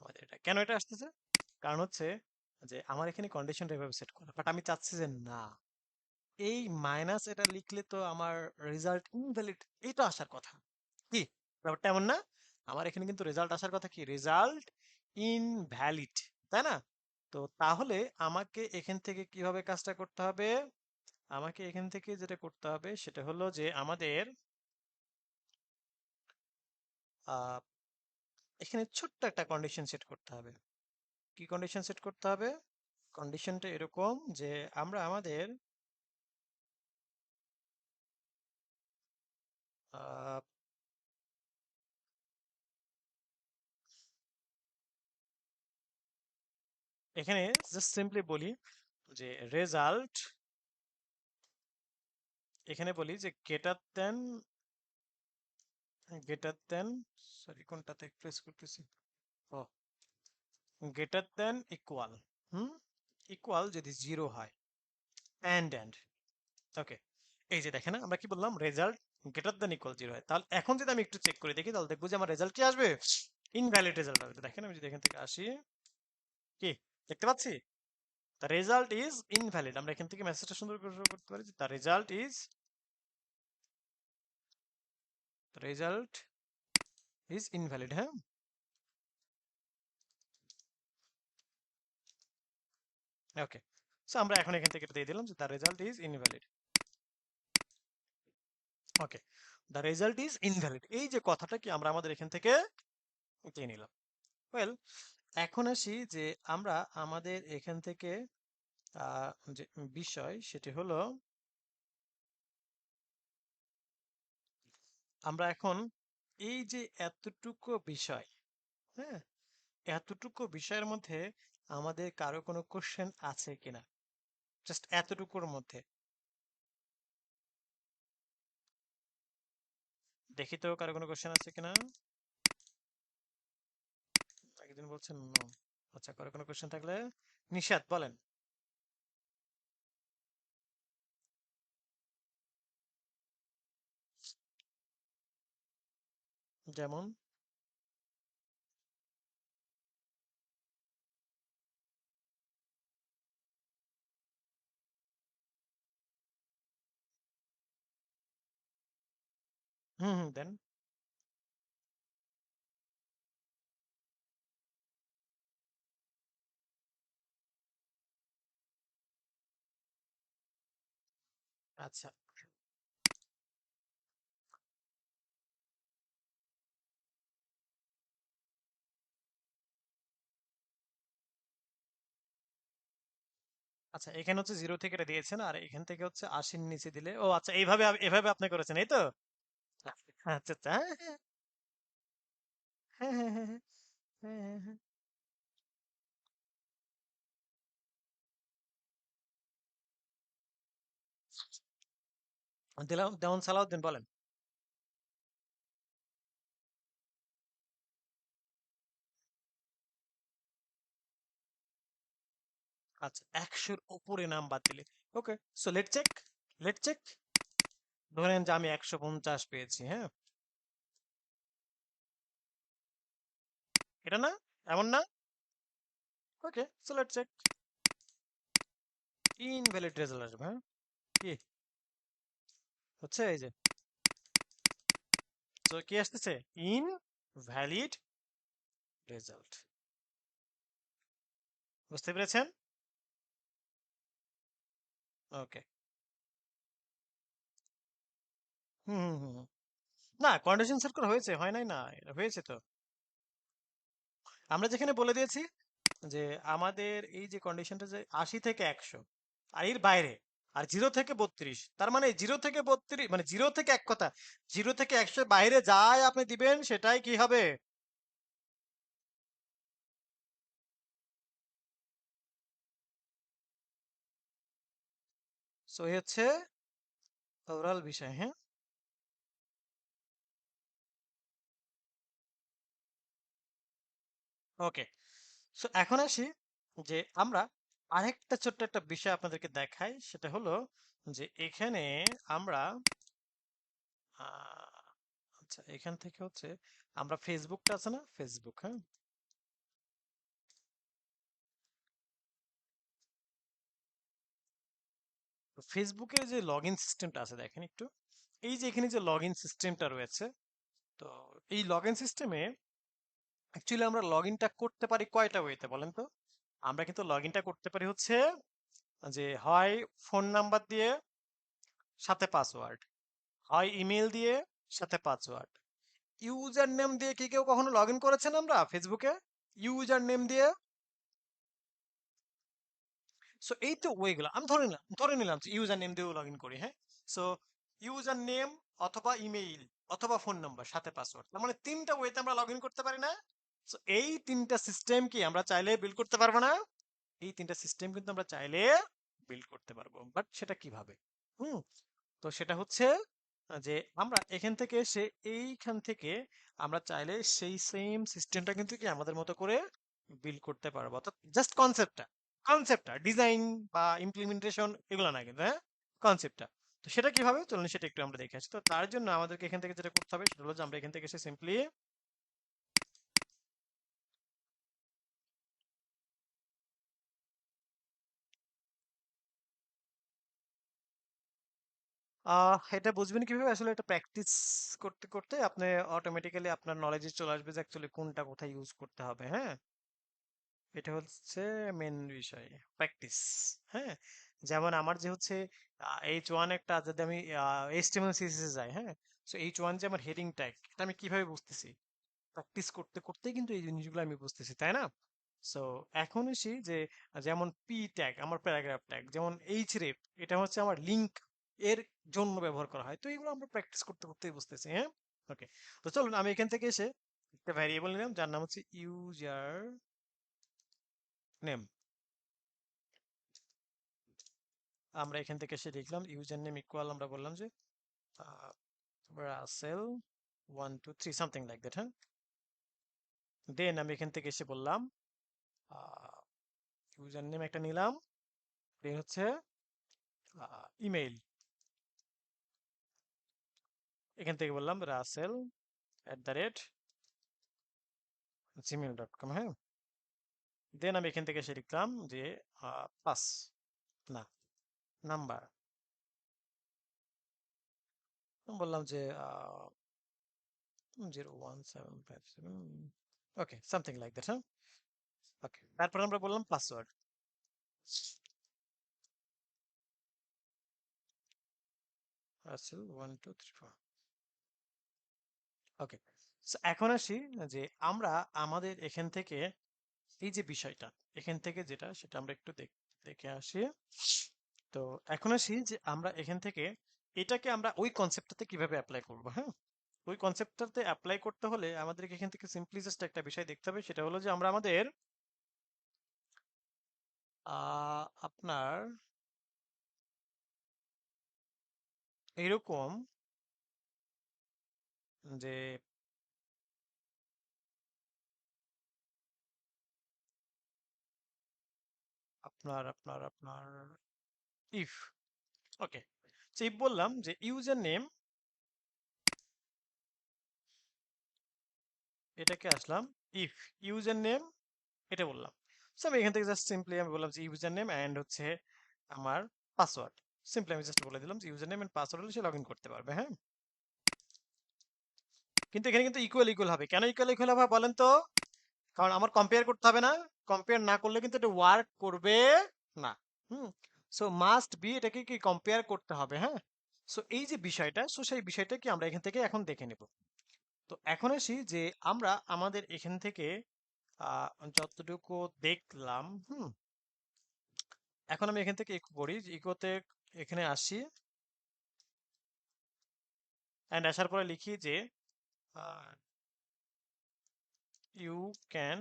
আমাদের এটা কেন এটা আসতেছে, কারণ হচ্ছে যে আমার এখানে কন্ডিশনটা এভাবে সেট করা, বাট আমি চাচ্ছি যে না, এই মাইনাস এটা লিখলে তো আমার রেজাল্ট ইনভ্যালিড এটা আসার কথা। কি ব্যাপারটা এমন না, আমার এখানে কিন্তু রেজাল্ট আসার কথা কি রেজাল্ট ইনভ্যালিড, তাই না? তো তাহলে আমাকে এখান থেকে কিভাবে কাজটা করতে হবে, আমাকে এখান থেকে যেটা করতে হবে সেটা হলো যে আমাদের আহ, এখানে ছোট্ট একটা কন্ডিশন সেট করতে হবে। কি কন্ডিশন সেট করতে হবে? কন্ডিশনটা এরকম যে আমরা আমাদের আহ, এখানে জাস্ট সিম্পলি বলি যে রেজাল্ট, এখানে বলি যে গ্রেটার দেন, সরি কোনটাতে প্রেস করতেছি, ও গ্রেটার দেন ইকুয়াল, হুম, ইকুয়াল যদি জিরো হয়, অ্যান্ড ওকে, এই যে দেখেন আমরা কি বললাম result greater than equal zero হয়, তাহলে এখন যদি আমি একটু চেক করে দেখি তাহলে দেখবো যে আমার রেজাল্ট কি আসবে, ইনভ্যালিড রেজাল্ট আসবে। দেখেন আমি যদি এখান থেকে আসি, কি দেখতে পাচ্ছি, দ্য রেজাল্ট ইজ ইনভ্যালিড। আমরা এখান থেকে মেসেজটা সুন্দর করে শুরু করতে পারি, দ্য রেজাল্ট ইজ ইনভ্যালিড। হ্যাঁ, ওকে, সো আমরা এখন এখান থেকে এটা দিয়ে দিলাম যে the result is invalid. Okay, the result is invalid, এই যে কথাটা কি আমরা আমাদের এখান থেকে দিয়ে নিলাম। ওয়েল, এখন আসি যে আমরা আমাদের এখান থেকে যে বিষয় সেটি হলো আমরা এখন এই যে এতটুকু বিষয়, হ্যাঁ, এতটুকু বিষয়ের মধ্যে আমাদের কারো কোনো কোশ্চেন আছে কিনা, জাস্ট এতটুকুর মধ্যে দেখি তো কারো কোনো কোশ্চেন আছে কিনা। একদিন বলছেন নো। আচ্ছা, কারো কোনো কোশ্চেন থাকলে নিশাত বলেন। যেমন হুম হুম দেন। আচ্ছা, আচ্ছা, এখানে হচ্ছে 0 থেকে এটা দিয়েছেন আর এখান থেকে হচ্ছে 80 এর নিচে দিলে, ও আচ্ছা, এইভাবে এভাবে আপনি করেছেন, এই তো? আচ্ছা আচ্ছা, হ্যাঁ হ্যাঁ হ্যাঁ হ্যাঁ হ্যাঁ হ্যাঁ হ্যাঁ হ্যাঁ। দিলাম, যেমন সালাউদ্দিন বলেন। আচ্ছা, 100-র উপরে নাম বাদ দিলে। Okay, so let check, let check. ধরেন যে আমি 150 পেয়েছি, হ্যাঁ? এটা না, এমন না। Okay, so let check. Invalid result আসবে, হ্যাঁ? কি হচ্ছে? এই যে, সো কি আসতেছে? Invalid result. বুঝতে পেরেছেন? ওকে। হুম হুম হুম হুম। না, কন্ডিশন সেট করা হয়েছে, হয় নাই না, এটা হয়েছে তো। আমরা যেখানে বলে দিয়েছি যে আমাদের এই যে কন্ডিশনটা যে 80 থেকে 100 আর এর বাইরে, আর 0 থেকে 32, তার মানে 0 থেকে 32 মানে 0 থেকে, এক কথা, 0 থেকে 100 বাইরে যাই আপনি দিবেন সেটাই কি হবে? সো এই হচ্ছে ওভারঅল বিষয়, হ্যাঁ? ওকে, সো এখন আসি যে আমরা আরেকটা ছোট্ট একটা বিষয় আপনাদেরকে দেখাই, সেটা হলো যে এখানে আমরা আচ্ছা, এখান থেকে হচ্ছে আমরা ফেসবুকটা আছে না, ফেসবুক, হ্যাঁ? তো ফেসবুকের যে লগ ইন সিস্টেমটা আছে দেখেন একটু, এই যে এখানে যে লগ ইন সিস্টেমটা রয়েছে, তো এই লগ ইন সিস্টেমে অ্যাকচুয়ালি আমরা লগ ইনটা করতে পারি কয়টা ওয়েতে বলেন তো? আমরা কিন্তু লগ ইনটা করতে পারি হচ্ছে যে হয় ফোন নাম্বার দিয়ে সাথে পাসওয়ার্ড, হয় ইমেল দিয়ে সাথে পাসওয়ার্ড। ইউজার নেম দিয়ে কি কেউ কখনো লগ ইন করেছেন আমরা ফেসবুকে? ইউজার নেম দিয়ে? সো এই তো ওয়েগুলো আমি ধরে নিলাম ইউজার নেম দিয়েও লগ ইন করি, হ্যাঁ? সো ইউজার নেম অথবা ইমেইল অথবা ফোন নাম্বার সাথে পাসওয়ার্ড, তার মানে তিনটা ওয়েতে আমরা লগ ইন করতে পারি না? সো এই তিনটা সিস্টেম কি আমরা চাইলে বিল্ড করতে পারবো না? এই তিনটা সিস্টেম কিন্তু আমরা চাইলে বিল্ড করতে পারবো, বাট সেটা কিভাবে? হুম, তো সেটা হচ্ছে যে আমরা এখান থেকে এসে এইখান থেকে আমরা চাইলে সেই সেম সিস্টেমটা কিন্তু কি আমাদের মতো করে বিল্ড করতে পারবো, অর্থাৎ জাস্ট কনসেপ্টটা ডিজাইন বা ইমপ্লিমেন্টেশন এগুলো না কিন্তু, হ্যাঁ? কনসেপ্টটা। তো সেটা কিভাবে, চলুন সেটা একটু আমরা দেখে আসি। তো তার জন্য আমাদেরকে এখান থেকে যেটা করতে হবে সেটা হলো যে আমরা এখান থেকে এসে সিম্পলি এটা বুঝবেন কিভাবে, আসলে এটা প্র্যাকটিস করতে করতে আপনি অটোমেটিক্যালি আপনার নলেজে চলে আসবে যে অ্যাকচুয়ালি কোনটা কোথায় ইউজ করতে হবে, হ্যাঁ? এটা হচ্ছে মেন বিষয়, প্র্যাকটিস। হ্যাঁ, যেমন আমার যে হচ্ছে H1 একটা, যদি আমি HTML CSS যাই, হ্যাঁ? সো H1 যে আমার হেডিং ট্যাগ, এটা আমি কিভাবে বুঝতেছি? প্র্যাকটিস করতে করতেই কিন্তু এই জিনিসগুলো আমি বুঝতেছি, তাই না? সো এখন এসি যে যেমন পি ট্যাগ আমার প্যারাগ্রাফ ট্যাগ, যেমন এইচ রেফ এটা হচ্ছে আমার লিংক এর জন্য ব্যবহার করা হয়, তো এগুলো আমরা প্র্যাকটিস করতে করতেই বুঝতেছি, হ্যাঁ? ওকে, তো চলুন আমি এখান থেকে এসে একটা ভ্যারিয়েবল নিলাম যার নাম হচ্ছে ইউজার নেম। আমরা এখান থেকে এসে লিখলাম ইউজার নেম ইকুয়াল, আমরা বললাম যে রাসেল 1 2 3 সামথিং লাইক দ্যাট, হ্যাঁ? দেন আমি এখান থেকে এসে বললাম ইউজার নেম একটা নিলাম, দেন হচ্ছে ইমেইল, এখান থেকে বললাম rasel@gmail.com, হ্যাঁ? দেন আমি এখান থেকে এসে লিখলাম যে পাস, না, নাম্বার, বললাম যে 01757, ওকে, সামথিং লাইক দ্যাট, হ্যাঁ? ওকে, তারপর আমরা বললাম পাসওয়ার্ড, রাসেল 1234। ওকে, এখন আসি যে আমরা আমাদের এখান থেকে এই যে বিষয়টা, এখান থেকে যেটা সেটা আমরা একটু দেখি। দেখে আসি। তো এখন আসি যে আমরা এখান থেকে এটাকে আমরা ওই কনসেপ্টটাতে কিভাবে অ্যাপ্লাই করব। হ্যাঁ, ওই কনসেপ্টটাতে অ্যাপ্লাই করতে হলে আমাদেরকে এখান থেকে সিম্পলি জাস্ট একটা বিষয় দেখতে হবে, সেটা হলো যে আমরা আমাদের আপনার এরকম যে আপনার আপনার আপনার ইফ, ওকে, ইফ বললাম যে ইউজার নেম, এটাকে আসলাম ইফ ইউজার নেম, এটা বললাম। সো আমি এখান থেকে জাস্ট সিম্পলি আমি বললাম যে ইউজার নেম অ্যান্ড হচ্ছে আমার পাসওয়ার্ড। সিম্পলি আমি জাস্ট বলে দিলাম যে ইউজার নেম এন্ড পাসওয়ার্ড হলে সে লগ ইন করতে পারবে। হ্যাঁ, কিন্তু এখানে কিন্তু ইকুয়াল ইকুয়াল হবে। কেন ইকুয়াল ইকুয়াল হবে বলেন তো? কারণ আমার কম্পেয়ার করতে হবে না। কম্পেয়ার না করলে কিন্তু এটা ওয়ার্ক করবে না। হুম, সো মাস্ট বি, এটাকে কি কম্পেয়ার করতে হবে। হ্যাঁ, সো এই যে বিষয়টা, সো সেই বিষয়টা কি আমরা এখান থেকে এখন দেখে নেব। তো এখন আসি যে আমরা আমাদের এখান থেকে যতটুকু দেখলাম, এখন আমি এখান থেকে ইকো করি, যে ইকোতে এখানে আসি অ্যান্ড আসার পরে লিখি যে you can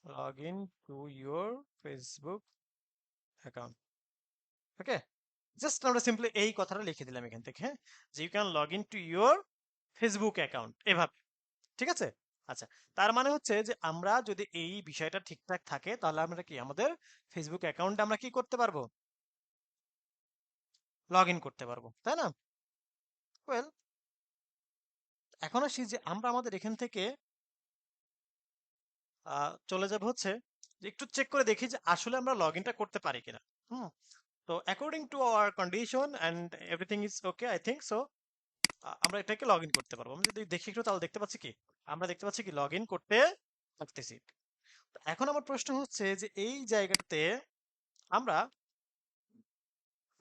log in to your Facebook account. Okay, just আমরা সিম্পলি এই কথাটা লিখে দিলাম এখান থেকে। হ্যাঁ, যে you can log in to your Facebook account, এভাবে। ঠিক আছে, আচ্ছা। তার মানে হচ্ছে যে আমরা যদি এই বিষয়টা ঠিকঠাক থাকে তাহলে আমরা কি আমাদের ফেসবুক অ্যাকাউন্টে আমরা কি করতে পারবো, লগ ইন করতে পারবো, তাই না? ওয়েল, এখন আসি যে আমরা আমাদের এখান থেকে চলে যাব হচ্ছে যে একটু চেক করে দেখি যে আসলে আমরা লগ ইনটা করতে পারি কিনা। হুম, তো according to our condition and everything is okay, I think so, আমরা এটাকে লগ ইন করতে পারবো। আমি যদি দেখি একটু তাহলে দেখতে পাচ্ছি কি, আমরা দেখতে পাচ্ছি কি লগ ইন করতে পারতেছি। তো এখন আমার প্রশ্ন হচ্ছে যে এই জায়গাটাতে আমরা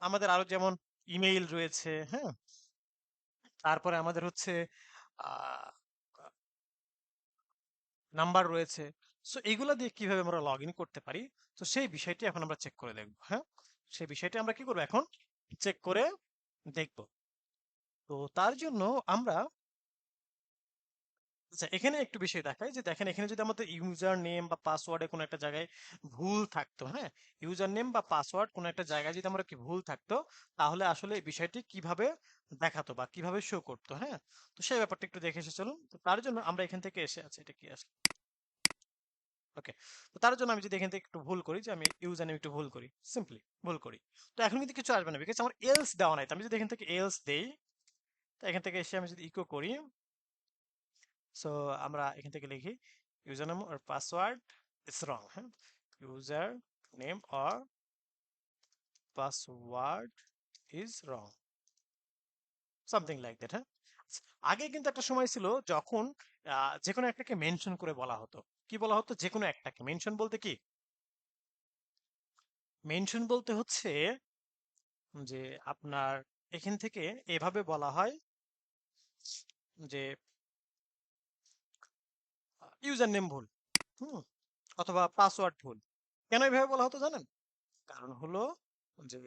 আমাদের আরো যেমন ইমেইল রয়েছে, হ্যাঁ, তারপরে আমাদের হচ্ছে নাম্বার রয়েছে, সো এইগুলা দিয়ে কিভাবে আমরা লগ ইন করতে পারি, তো সেই বিষয়টি এখন আমরা চেক করে দেখবো। হ্যাঁ, সেই বিষয়টি আমরা কি করবো এখন, চেক করে দেখবো। তো তার জন্য আমরা, আচ্ছা, এখানে একটু বিষয় দেখাই যে দেখেন এখানে যদি আমাদের ইউজার নেম বা পাসওয়ার্ডে কোনো একটা জায়গায় ভুল থাকতো, হ্যাঁ, ইউজার নেম বা পাসওয়ার্ড কোনো একটা জায়গায় যদি আমরা কি ভুল থাকতো, তাহলে আসলে এই বিষয়টি কিভাবে দেখাতো বা কিভাবে শো করতো। হ্যাঁ, তো সেই ব্যাপারটা একটু দেখে এসে চলুন। তো তার জন্য আমরা এখান থেকে এসে আছে, এটা কি আসলে, ওকে, তো তার জন্য আমি যদি এখান থেকে একটু ভুল করি, যে আমি ইউজার নেম একটু ভুল করি, সিম্পলি ভুল করি, তো এখন কিন্তু কিছু আসবে না, বিকজ আমার এলস দেওয়া নাই। তো আমি যদি এখান থেকে এলস দেই, তো এখান থেকে এসে আমি যদি ইকো করি, সো আমরা এখান থেকে লিখি user name or password is wrong, হ্যাঁ, user name or password is wrong, something like that. হ্যাঁ, আচ্ছা, আগে কিন্তু একটা সময় ছিল যখন যে কোনো একটাকে মেনশন করে বলা হতো। কি বলা হতো? যে কোনো একটাকে মেনশন বলতে কি, মেনশন বলতে হচ্ছে যে আপনার এখান থেকে এভাবে বলা হয় যে ইউজার নেম ভুল, হুম, অথবা পাসওয়ার্ড ভুল। কেন এভাবে বলা হতো জানেন? কারণ হলো যে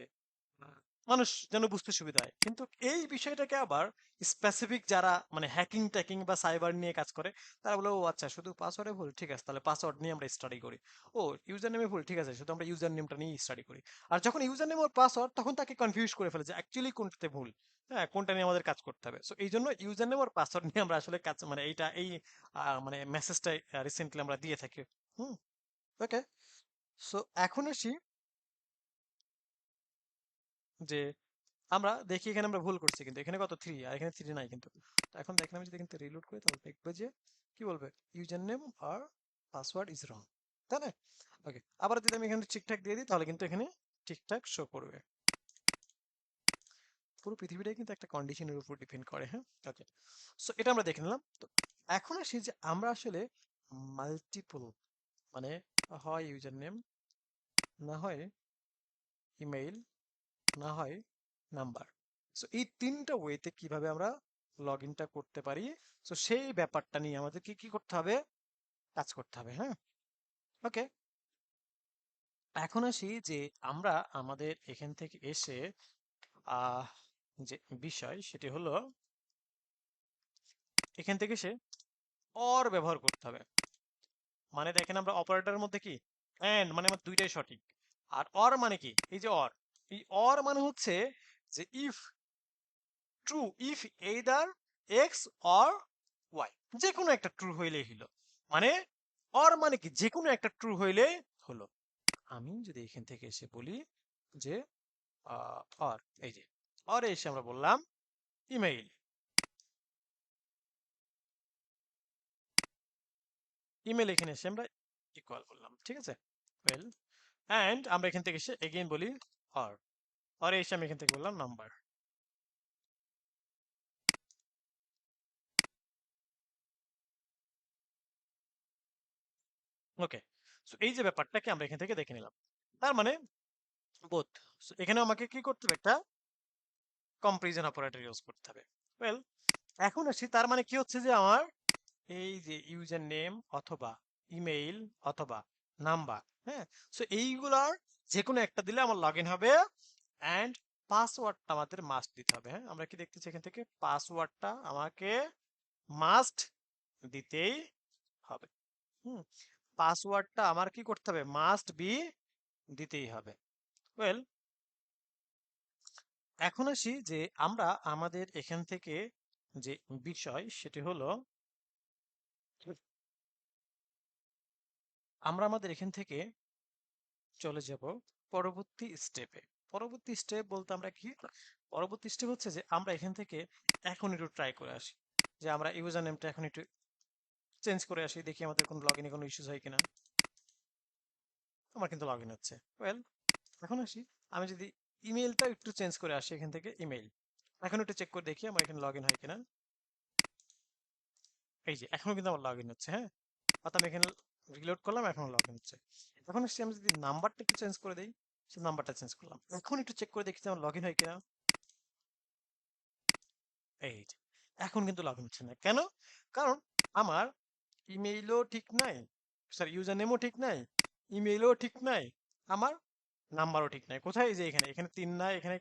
আহ, মানুষ যেন বুঝতে সুবিধা হয়। কিন্তু এই বিষয়টাকে আবার স্পেসিফিক যারা মানে হ্যাকিং ট্যাকিং বা সাইবার নিয়ে কাজ করে, তারা বলে ও আচ্ছা শুধু পাসওয়ার্ডে ভুল, ঠিক আছে তাহলে পাসওয়ার্ড নিয়ে আমরা স্টাডি করি। ও ইউজার নেমে ভুল, ঠিক আছে শুধু আমরা ইউজার নেমটা নিয়ে স্টাডি করি। আর যখন ইউজার নেম আর পাসওয়ার্ড, তখন তাকে কনফিউজ করে ফেলে যে অ্যাকচুয়ালি কোনটাতে ভুল, হ্যাঁ, কোনটা নিয়ে আমাদের কাজ করতে হবে। সো এই জন্য ইউজার নেম আর পাসওয়ার্ড নিয়ে আমরা আসলে কাজ মানে এইটা এই মানে মেসেজটা রিসেন্টলি আমরা দিয়ে থাকি। হুম, ওকে। সো এখন আসি যে আমরা দেখি এখানে আমরা ভুল করছি, কিন্তু এখানে কত 3 আর এখানে 3 নাই কিন্তু। তো এখন দেখেন আমি যদি কিন্তু রিলোড করি তাহলে দেখবো যে কি বলবে, ইউজার নেম আর পাসওয়ার্ড ইজ রং, তাই না? ওকে, আবার যদি আমি এখানে ঠিকঠাক দিয়ে দিই তাহলে কিন্তু এখানে ঠিকঠাক শো করবে। পুরো পৃথিবীটাই কিন্তু একটা কন্ডিশনের উপর ডিপেন্ড করে। হ্যাঁ, ওকে, সো এটা আমরা দেখে নিলাম। তো এখন আসি যে আমরা আসলে মাল্টিপল মানে হয় ইউজার নেম, না হয় ইমেইল, না হয় নাম্বার, সো এই তিনটা ওয়েতে কিভাবে আমরা লগ ইনটা করতে পারি, সো সেই ব্যাপারটা নিয়ে আমাদেরকে কি করতে হবে, কাজ করতে হবে। হ্যাঁ, ওকে, এখন আসি যে আমরা আমাদের এখান থেকে এসে আহ যে বিষয় সেটি হলো এখান থেকে এসে অর ব্যবহার করতে হবে। মানে দেখেন আমরা অপারেটরের মধ্যে কি এন্ড মানে আমার দুইটাই সঠিক, আর অর মানে কি এই যে অর, এই অর মানে হচ্ছে যে if true, if either X or Y, যে কোনো একটা ট্রু হইলেই হলো। মানে অর মানে কি যে কোনো একটা ট্রু হইলে হলো। আমি যদি এখান থেকে এসে বলি যে অর, এই যে অর এসে আমরা বললাম ইমেইল, ইমেল এখানে এসে আমরা ইকুয়াল করলাম, ঠিক আছে, ওয়েল, অ্যান্ড আমরা এখান থেকে এসে এগেইন বলি অর, অর এসে আমি এখান থেকে বললাম নাম্বার। ওকে, সো এই যে ব্যাপারটাকে আমরা এখান থেকে দেখে নিলাম, তার মানে বোথ। এখানে আমাকে কি করতে হবে, একটা কম্পারিজন অপারেটর ইউজ করতে হবে। ওয়েল, এখন আসি, তার মানে কি হচ্ছে যে আমার এই যে ইউজার নেম অথবা ইমেইল অথবা নাম্বার, হ্যাঁ, সো এইগুলার যে কোনো একটা দিলে আমার লগ ইন হবে, অ্যান্ড পাসওয়ার্ডটা আমাদের মাস্ট দিতে হবে। হ্যাঁ, আমরা কি দেখতেছি এখান থেকে পাসওয়ার্ডটা আমাকে মাস্ট দিতেই হবে। হুম, পাসওয়ার্ডটা আমার কি করতে হবে, মাস্ট বি দিতেই হবে। ওয়েল, এখন আসি যে আমরা আমাদের এখান থেকে যে বিষয় সেটি হলো আমরা আমাদের এখান থেকে চলে যাব পরবর্তী স্টেপে। পরবর্তী স্টেপ বলতে আমরা কি, পরবর্তী স্টেপ হচ্ছে যে আমরা এখান থেকে এখন একটু ট্রাই করে আসি, যে আমরা ইউজার নেমটা এখন একটু চেঞ্জ করে আসি, দেখি আমাদের কোনো লগ ইনে কোনো ইস্যুস হয় কিনা। আমার কিন্তু লগ ইন হচ্ছে। ওয়েল, এখন আসি, আমি যদি ইমেলটা একটু চেঞ্জ করে আসি এখান থেকে ইমেইল, এখন একটু চেক করে দেখি আমার এখানে লগ ইন হয় কিনা। এই যে এখনো কিন্তু আমার লগ ইন হচ্ছে, হ্যাঁ, অর্থাৎ আমি এখানে রিলোড করলাম, এখনো লগ ইন হচ্ছে। এখন আসছি, আমি যদি নাম্বারটা একটু চেঞ্জ করে দিই, সে নাম্বারটা চেঞ্জ করলাম, এখন একটু চেক করে দেখি যে আমার লগ ইন হয় কিনা। এই যে এখন কিন্তু লগ ইন হচ্ছে না, কেন? কারণ আমার ইমেইলও ঠিক নাই, সরি ইউজার নেমও ঠিক নাই, ইমেইলও ঠিক নাই, আমার নাম্বারও ঠিক নাই। কোথায়? এই যে এখানে, এখানে 3 নাই, এখানে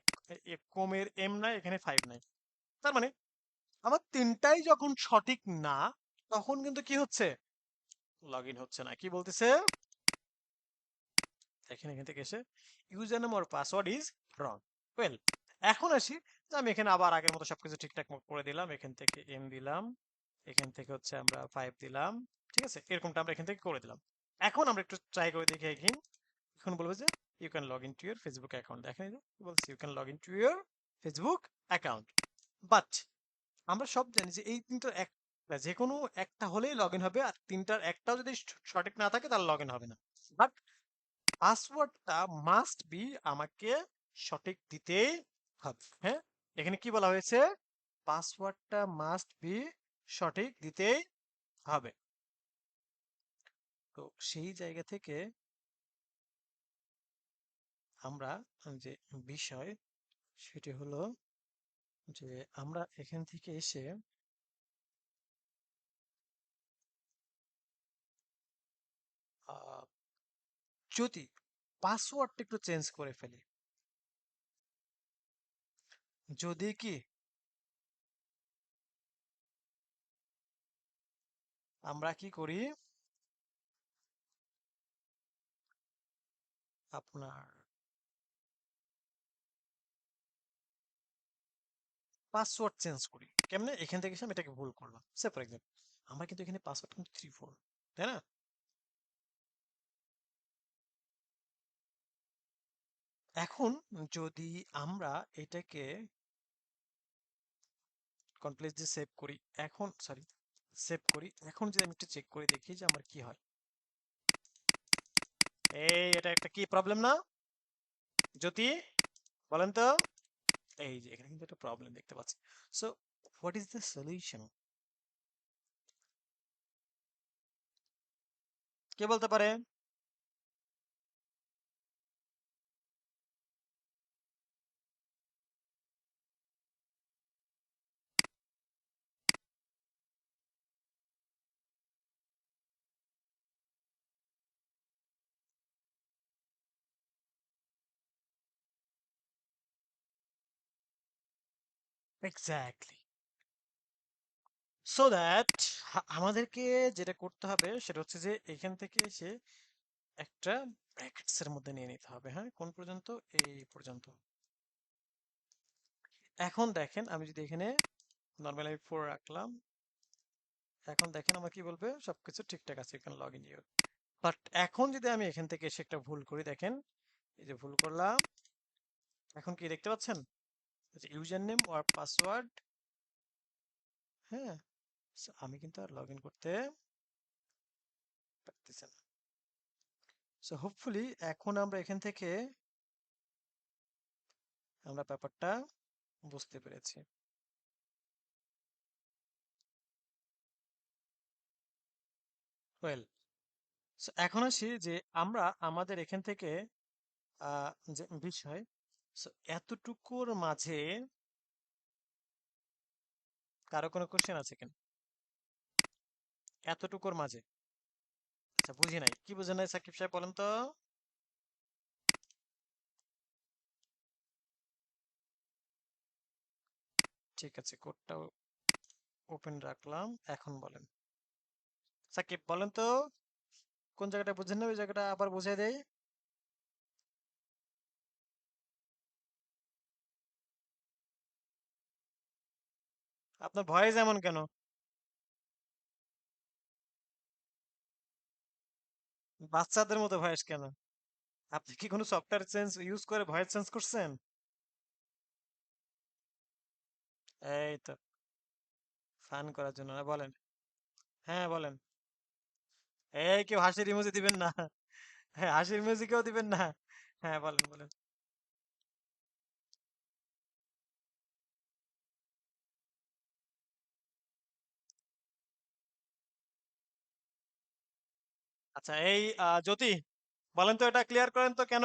কমের এম নাই, এখানে 5 নাই। তার মানে আমার তিনটাই যখন সঠিক না, তখন কিন্তু কি হচ্ছে, লগ ইন হচ্ছে না। কি বলতেছে, দেখেন এখান থেকে এসে user name or password is wrong. Well, এখন আসি, যে আমি এখানে আবার আগের মতো সবকিছু ঠিকঠাক মতো করে দিলাম, এখান থেকে এম দিলাম, এখান থেকে হচ্ছে আমরা 5 দিলাম, ঠিক আছে, এরকমটা আমরা এখান থেকে করে দিলাম। এখন আমরা একটু ট্রাই করে দেখি এগেইন। এখন বলবো যে you can log in to your Facebook account, দেখেন এই যে কি বলছি, you can log in to your Facebook account. But আমরা সব জানি যে এই তিনটার এক, যে কোনো একটা হলেই লগ ইন হবে, আর তিনটার একটাও যদি সঠিক না থাকে তাহলে লগ ইন হবে না। বাট পাসওয়ার্ডটা মাস্ট বি আমাকে সঠিক দিতেই হবে। হ্যাঁ, এখানে কি বলা হয়েছে, পাসওয়ার্ডটা মাস্ট বি সঠিক দিতেই হবে। তো সেই জায়গা থেকে আমরা যে বিষয় সেটি হলো যে আমরা এখান থেকে এসে আহ, যদি পাসওয়ার্ডটা একটু চেঞ্জ করে ফেলি, যদি কি আমরা কি করি, আপনার পাসওয়ার্ড চেঞ্জ করি কেমনে, এখান থেকে এসে আমি এটাকে ভুল করলাম, সে ফর এক্সাম্পল আমরা কিন্তু এখানে পাসওয়ার্ড কিন্তু 3 4, তাই না? এখন যদি আমরা এটাকে কমপ্লিট যে সেভ করি, এখন সরি সেভ করি, এখন যদি আমি একটু চেক করে দেখি যে আমার কি হয়। এই এটা একটা কি প্রবলেম না, জ্যোতি, বলেন তো। এই যে এখানে কিন্তু একটা প্রবলেম দেখতে পাচ্ছি। So what is the solution, কে বলতে পারে? এক্স্যাক্টলি। সো দ্যাট আমাদেরকে যেটা করতে হবে সেটা হচ্ছে যে এখান থেকে এসে একটা ব্র্যাকেটস এর মধ্যে নিয়ে নিতে হবে। হ্যাঁ, কোন পর্যন্ত? এই পর্যন্ত। এখন দেখেন আমি যদি এখানে নর্মালি 4 রাখলাম, এখন দেখেন আমার কি বলবে সবকিছু ঠিকঠাক আছে, এখানে লগ ইন ইউর। বাট এখন যদি আমি এখান থেকে এসে একটা ভুল করি, দেখেন এই যে ভুল করলাম, এখন কি দেখতে পাচ্ছেন ইউজার নেম আর পাসওয়ার্ড? হ্যাঁ, so আমি কিন্তু আর লগ ইন করতে পারতেছি না। সো হোপফুলি এখন আমরা এখান থেকে আমরা ব্যাপারটা বুঝতে পেরেছি। ওয়েল, সো এখন আসি যে আমরা আমাদের এখান থেকে যে বিষয়, সো এতটুকুর মাঝে কারো কোনো কোশ্চেন আছে কিনা? এতটুকুর মাঝে, আচ্ছা বুঝি নাই, কি বুঝেন নাই সাকিব সাহেব বলেন তো? ঠিক আছে, কোডটা ওপেন রাখলাম, এখন বলেন সাকিব, বলেন তো কোন জায়গাটা বুঝেন না, ওই জায়গাটা আবার বুঝিয়ে দেই। আপনার ভয়েস এমন কেন? বাচ্চাদের মতো ভয়েস কেন? আপনি কি কোনো সফটওয়্যার চেঞ্জ ইউজ করে ভয়েস চেঞ্জ করছেন? এই তো ফান করার জন্য না, বলেন। হ্যাঁ বলেন। এই কেউ হাসির ইমোজি দিবেন না। হ্যাঁ, হাসির ইমোজি কেউ দিবেন না। হ্যাঁ বলেন বলেন। আচ্ছা এই জ্যোতি, বলেন তো এটা ক্লিয়ার করেন তো কেন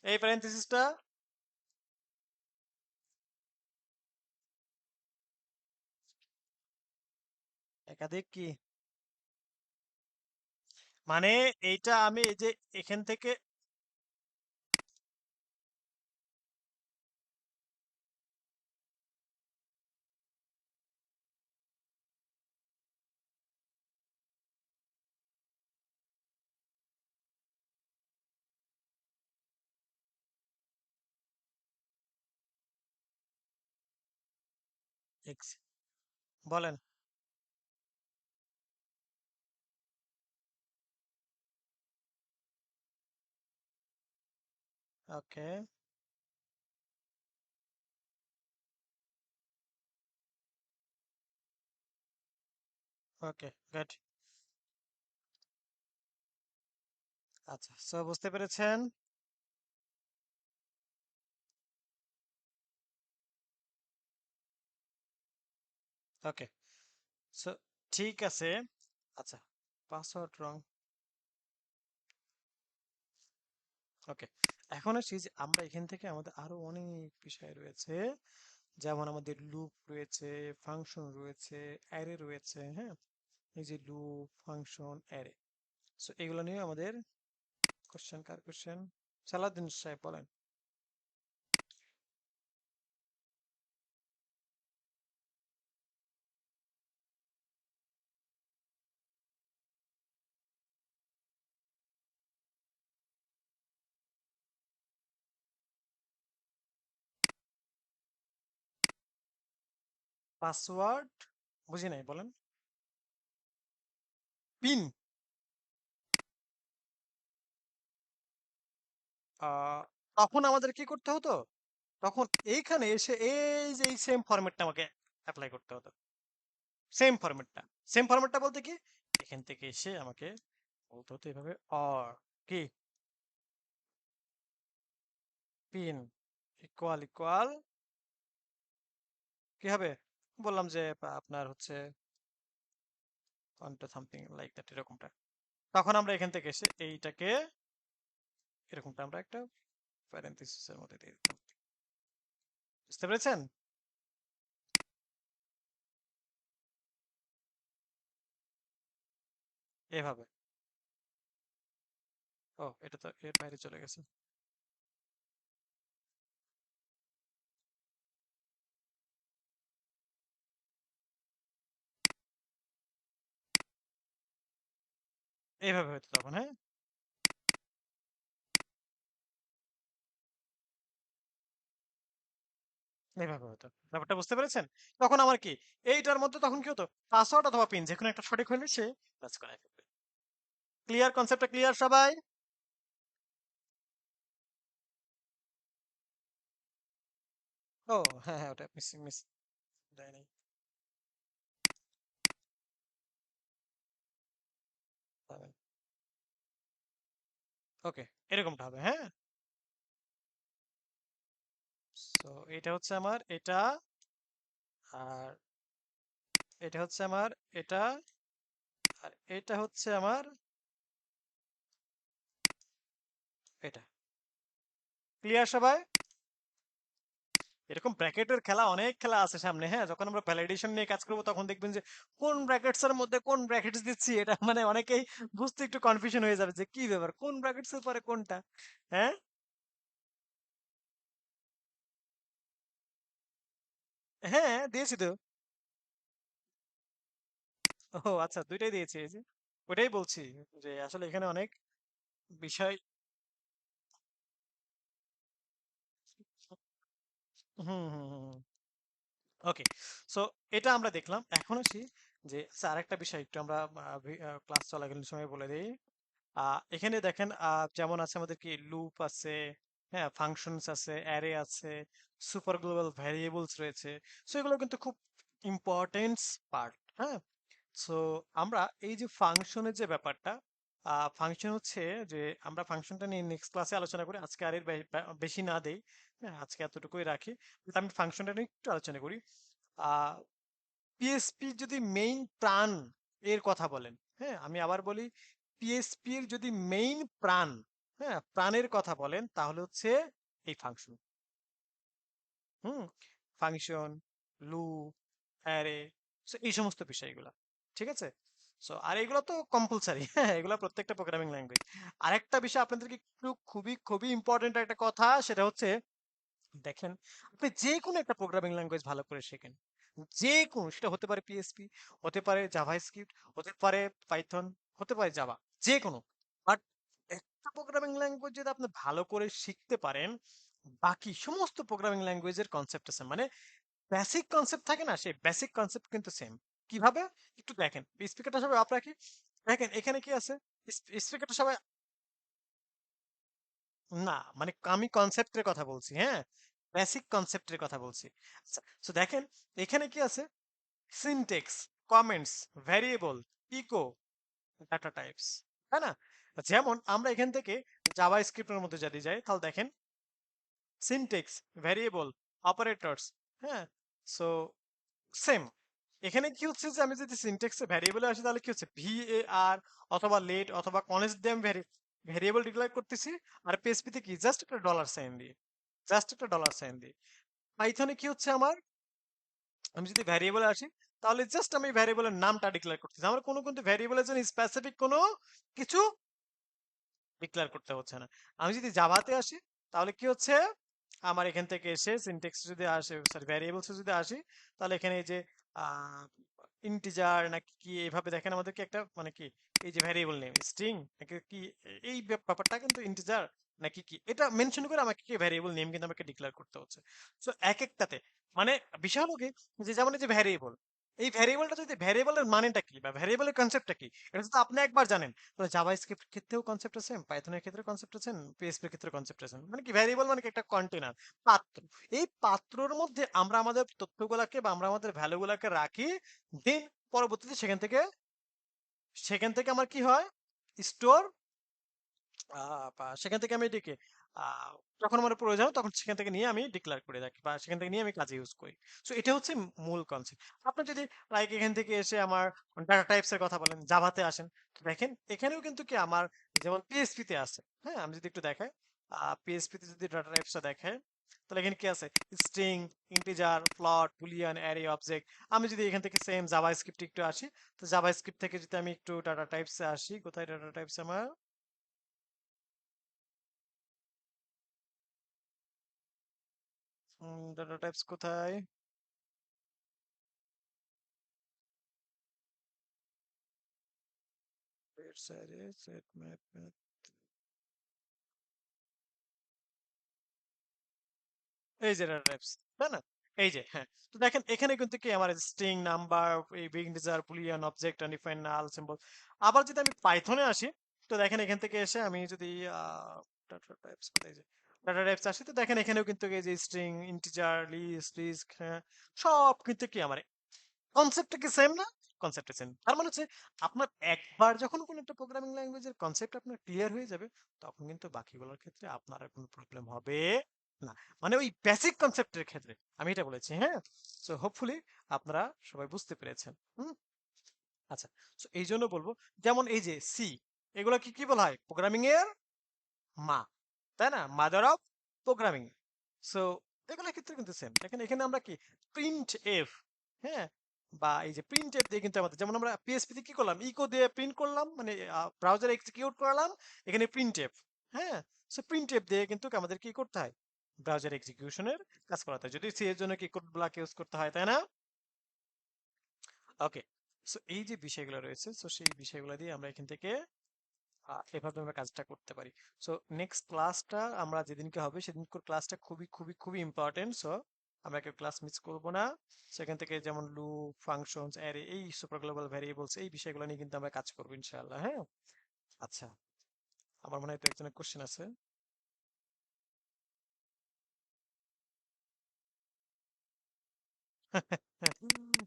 এই প্যারেনথেসিসটা? একাধিক কি মানে? এইটা আমি এই যে এখান থেকে বলেন। ওকে ওকে গুড। আচ্ছা, সো বুঝতে পেরেছেন। ওকে, সো ঠিক আছে। আচ্ছা, পাসওয়ার্ড রং। ওকে, এখন আসি যে আমরা এখান থেকে আমাদের আরো অনেক বিষয় রয়েছে, যেমন আমাদের লুপ রয়েছে, ফাংশন রয়েছে, অ্যারে রয়েছে। হ্যাঁ, এই যে লুপ, ফাংশন, অ্যারে, সো এগুলো নিয়ে আমাদের কোশ্চেন। কার কোশ্চেন? সালাউদ্দিন সাহেব বলেন। পাসওয়ার্ড বুঝি নাই, বলেন। পিন? তখন আমাদের কি করতে হতো? তখন এইখানে এসে এই যে এই সেম ফরম্যাটটা আমাকে অ্যাপ্লাই করতে হতো। সেম ফরম্যাটটা, সেম ফরম্যাটটা বলতে কি, এখান থেকে এসে আমাকে বলতে হতো এভাবে অর কি পিন ইকুয়াল ইকুয়াল কি হবে, বললাম যে আপনার হচ্ছে সামথিং লাইক দ্যাট, এরকমটা। তখন আমরা এখান থেকে এসে এইটাকে এরকমটা আমরা একটা প্যারেনথেসিসের মধ্যে দিয়ে দিতাম। বুঝতে পেরেছেন? এভাবে। ও, এটা তো এর বাইরে চলে গেছে। এইভাবে হতো তখন, হ্যাঁ, এইভাবে হতো। ব্যাপারটা বুঝতে পেরেছেন? তখন আমার কি, এইটার মধ্যে তখন কি হতো, পাসওয়ার্ড অথবা পিন যেকোনো একটা সঠিক হলে সে কাজ করায় ফেলবে। ক্লিয়ার? কনসেপ্টটা ক্লিয়ার সবাই? ও হ্যাঁ হ্যাঁ, ওটা মিস মিস দেয় নাই। ওকে, এরকমটা হবে, হ্যাঁ। সো এটা হচ্ছে আমার এটা, আর এটা হচ্ছে আমার এটা, আর এটা হচ্ছে আমার এটা। ক্লিয়ার সবাই? এরকম ব্র্যাকেটের খেলা, অনেক খেলা আছে সামনে, হ্যাঁ, যখন আমরা ভ্যালিডেশন নিয়ে কাজ করবো তখন দেখবেন যে কোন ব্র্যাকেটস এর মধ্যে কোন ব্র্যাকেটস দিচ্ছি, এটা মানে অনেকেই বুঝতে একটু কনফিউশন হয়ে যাবে যে কি ব্যাপার, কোন ব্র্যাকেটস এর পরে কোনটা। হ্যাঁ হ্যাঁ, দিয়েছি তো। ও আচ্ছা, দুইটাই দিয়েছি, এই যে ওটাই বলছি যে আসলে এখানে অনেক বিষয়। হুম হুম হুম। ওকে, সো এটা আমরা দেখলাম। এখন আসি যে আচ্ছা, আরেকটা বিষয় একটু আমরা ক্লাস চলাকালীন সময় বলে দিই। এখানে দেখেন, যেমন আছে আমাদের কি লুপ আছে, হ্যাঁ, ফাংশনস আছে, অ্যারে আছে, সুপার গ্লোবাল ভ্যারিয়েবলস রয়েছে। সো এগুলো কিন্তু খুব ইম্পর্টেন্স পার্ট, হ্যাঁ। সো আমরা এই যে ফাংশনের যে ব্যাপারটা, ফাংশন হচ্ছে যে আমরা ফাংশনটা নিয়ে নেক্সট ক্লাসে আলোচনা করি, আজকে আর এর বেশি না দেই, হ্যাঁ, আজকে এতটুকুই রাখি। কিন্তু আমি ফাংশনটা নিয়ে একটু আলোচনা করি। পিএসপি যদি মেইন প্রাণ এর কথা বলেন, হ্যাঁ, আমি আবার বলি, পিএসপি এর যদি মেইন প্রাণ, হ্যাঁ, প্রাণের কথা বলেন তাহলে হচ্ছে এই ফাংশন। হুম, ফাংশন, লুপ, অ্যারে, এই সমস্ত বিষয়গুলো, ঠিক আছে। সো আর এগুলো তো কম্পালসারি, হ্যাঁ, এগুলো প্রত্যেকটা প্রোগ্রামিং ল্যাঙ্গুয়েজ। আরেকটা বিষয় আপনাদেরকে একটু খুবই খুবই ইম্পর্টেন্ট একটা কথা, সেটা হচ্ছে দেখেন, আপনি যে কোনো একটা প্রোগ্রামিং ল্যাঙ্গুয়েজ ভালো করে শেখেন, যে কোনো, সেটা হতে পারে পিএসপি, হতে পারে জাভা স্ক্রিপ্ট, হতে পারে পাইথন, হতে পারে জাভা, যে কোনো। বাট একটা প্রোগ্রামিং ল্যাঙ্গুয়েজ যদি আপনি ভালো করে শিখতে পারেন, বাকি সমস্ত প্রোগ্রামিং ল্যাঙ্গুয়েজের কনসেপ্ট আছে, মানে বেসিক কনসেপ্ট থাকে না, সেই বেসিক কনসেপ্ট কিন্তু সেম। কিভাবে? একটু দেখেন, স্পিকারটা সবাই অফ রাখি। দেখেন এখানে কি আছে, স্পিকারটা সবাই, না মানে আমি কনসেপ্টের কথা বলছি, হ্যাঁ, বেসিক কনসেপ্টের কথা বলছি। আচ্ছা, তো দেখেন এখানে কি আছে, syntax, comments, variable, echo, data types, তাই না? যেমন আমরা এখান থেকে জাভা স্ক্রিপ্টের মধ্যে যদি যাই তাহলে দেখেন সিনটেক্স, ভ্যারিয়েবল, অপারেটরস, হ্যাঁ, সো সেম। এখানে কি হচ্ছে যে আমি যদি সিনট্যাক্সে ভ্যারিয়েবলে আসি তাহলে কি হচ্ছে, VAR অথবা লেট অথবা কনস্ট দিয়ে আমি ভ্যারিয়েবল ডিক্লেয়ার করতেছি। আর পিএসপি তে কি, জাস্ট একটা ডলার সাইন দিয়ে, জাস্ট একটা ডলার সাইন দিয়ে। পাইথনে কি হচ্ছে আমার, আমি যদি ভ্যারিয়েবলে আসি তাহলে জাস্ট আমি ভ্যারিয়েবলের নামটা ডিক্লেয়ার করতেছি, আমার কোনো কিন্তু ভ্যারিয়েবলের জন্য স্পেসিফিক কোনো কিছু ডিক্লেয়ার করতে হচ্ছে না। আমি যদি জাভাতে আসি তাহলে কি হচ্ছে, আমার এখান থেকে এসে সিনট্যাক্স যদি আসে, সরি ভ্যারিয়েবলস যদি আসি, তাহলে এখানে এই যে ইন্টিজার নাকি কি এইভাবে দেখেন আমাদেরকে একটা মানে কি, এই যে ভ্যারিয়েবল নেম স্ট্রিং নাকি কি, এই ব্যাপারটা কিন্তু ইন্টিজার নাকি কি, এটা মেনশন করে আমাকে কি ভ্যারিয়েবল নেম কিন্তু আমাকে ডিক্লেয়ার করতে হচ্ছে। সো এক একটাতে মানে বিষয় হলো কি, যে যেমন এই যে ভ্যারিয়েবল, এই ভ্যারিয়েবলটা যদি, ভ্যারিয়েবলের মানেটা কি বা ভ্যারিয়েবলের কনসেপ্টটা কি, এটা তো আপনি একবার জানেন। তো জাভা স্ক্রিপ্ট ক্ষেত্রেও কনসেপ্ট আছে, পাইথনের ক্ষেত্রে কনসেপ্ট আছে, পিএসপি এর ক্ষেত্রে কনসেপ্ট আছে, মানে কি ভ্যারিয়েবল মানে কি একটা কন্টেনার, পাত্র। এই পাত্রর মধ্যে আমরা আমাদের তথ্যগুলাকে বা আমরা আমাদের ভ্যালুগুলাকে রাখি, দেন পরবর্তীতে সেখান থেকে আমার কি হয়, স্টোর, বা সেখান থেকে আমি এটিকে আহ, যখন আমার প্রয়োজন হয় তখন সেখান থেকে নিয়ে আমি ডিক্লেয়ার করে রাখি বা সেখান থেকে নিয়ে আমি কাজে ইউজ করি। সো এটা হচ্ছে মূল কনসেপ্ট। আপনি যদি লাইক এখান থেকে এসে আমার ডাটা টাইপস এর কথা বলেন, জাভাতে আসেন, তো দেখেন এখানেও কিন্তু কি আমার যেমন পিএসপি তে আছে, হ্যাঁ, আমি যদি একটু দেখাই, পিএসপি তে যদি ডাটা টাইপসটা দেখায় তাহলে এখানে কি আছে, স্ট্রিং, ইন্টিজার, ফ্লট, বুলিয়ান, অ্যারে, অবজেক্ট। আমি যদি এখান থেকে সেম জাভা স্ক্রিপ্ট একটু আসি, তো জাভা স্ক্রিপ্ট থেকে যদি আমি একটু ডাটা টাইপসে আসি, কোথায় ডাটা টাইপস আমার, ডাটা টাইপস কোথায়, set map এই যে ডেটা টাইপস, তাই না? এই যে হ্যাঁ, তো দেখেন এখানে কিন্তু কি আমার স্ট্রিং নাম্বার, এই ইন্টিজার, বুলিয়ান, অবজেক্ট, আনডিফাইন্ড, নাল, সিম্বল। আবার যদি আমি পাইথনে আসি, তো দেখেন এখান থেকে এসে আমি যদি ডাটা টাইপস, কোথায় যে ডাটা টাইপস আসি, তো দেখেন এখানেও কিন্তু এই যে স্ট্রিং, ইন্টিজার, লিস্ট, হ্যাঁ, সব কিন্তু কি আমার কনসেপ্টটা কি সেম না? কনসেপ্টটা সেম। তার মানে হচ্ছে আপনার একবার যখন কোনো একটা প্রোগ্রামিং ল্যাঙ্গুয়েজের কনসেপ্ট আপনার ক্লিয়ার হয়ে যাবে, তখন কিন্তু বাকিগুলোর ক্ষেত্রে আপনার আর কোনো প্রবলেম হবে না। মানে ওই বেসিক কনসেপ্টের ক্ষেত্রে আমি এটা বলেছি, হ্যাঁ। সো হোপফুলি আপনারা সবাই বুঝতে পেরেছেন। হুম। আচ্ছা, সো এই জন্য বলবো, যেমন এই যে সি, এগুলো কি কি বলা হয়? প্রোগ্রামিং এর মা, তাই না? Mother of programming. সো এগুলোর ক্ষেত্রে কিন্তু সেম। দেখেন এখানে আমরা কি প্রিন্ট এফ, হ্যাঁ, বা এই যে প্রিন্ট এফ দিয়ে কিন্তু আমাদের, যেমন আমরা পিএসপি তে কি করলাম, ইকো দিয়ে প্রিন্ট করলাম, মানে ব্রাউজারে এক্সিকিউট করলাম, এখানে প্রিন্ট এফ, হ্যাঁ। সো প্রিন্ট এফ দিয়ে কিন্তু আমাদের কি করতে হয়? ব্রাউজার এক্সিকিউশনের কাজ করাতে হয়, যদি সি এর জন্য কি কোড ব্লক ইউজ করতে হয়, তাই না? ওকে, সো এই যে বিষয়গুলো রয়েছে, সো সেই বিষয়গুলো দিয়ে আমরা এখান থেকে এভাবে আমরা কাজটা করতে পারি। সো নেক্সট ক্লাসটা আমরা যেদিনকে হবে সেদিনকার ক্লাসটা খুবই খুবই খুবই ইম্পর্টেন্ট। সো আমরা কেউ ক্লাস মিস করব না। সেখান থেকে যেমন লুপ, ফাংশনস, অ্যারে, এই সুপার গ্লোবাল ভ্যারিয়েবলস, এই বিষয়গুলো নিয়ে কিন্তু আমরা কাজ করবো ইনশাআল্লাহ, হ্যাঁ। আচ্ছা, আমার মনে হয় তো একজনের কোশ্চেন আছে।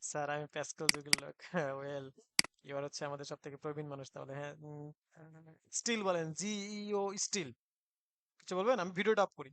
স্যার আমি প্যাসকেল যুগের লোক। ওয়েল, এবার হচ্ছে আমাদের সব থেকে প্রবীণ মানুষ তাহলে, হ্যাঁ। স্টিল বলেন, জিইও স্টিল, কিছু বলবেন? আমি ভিডিওটা অফ করি।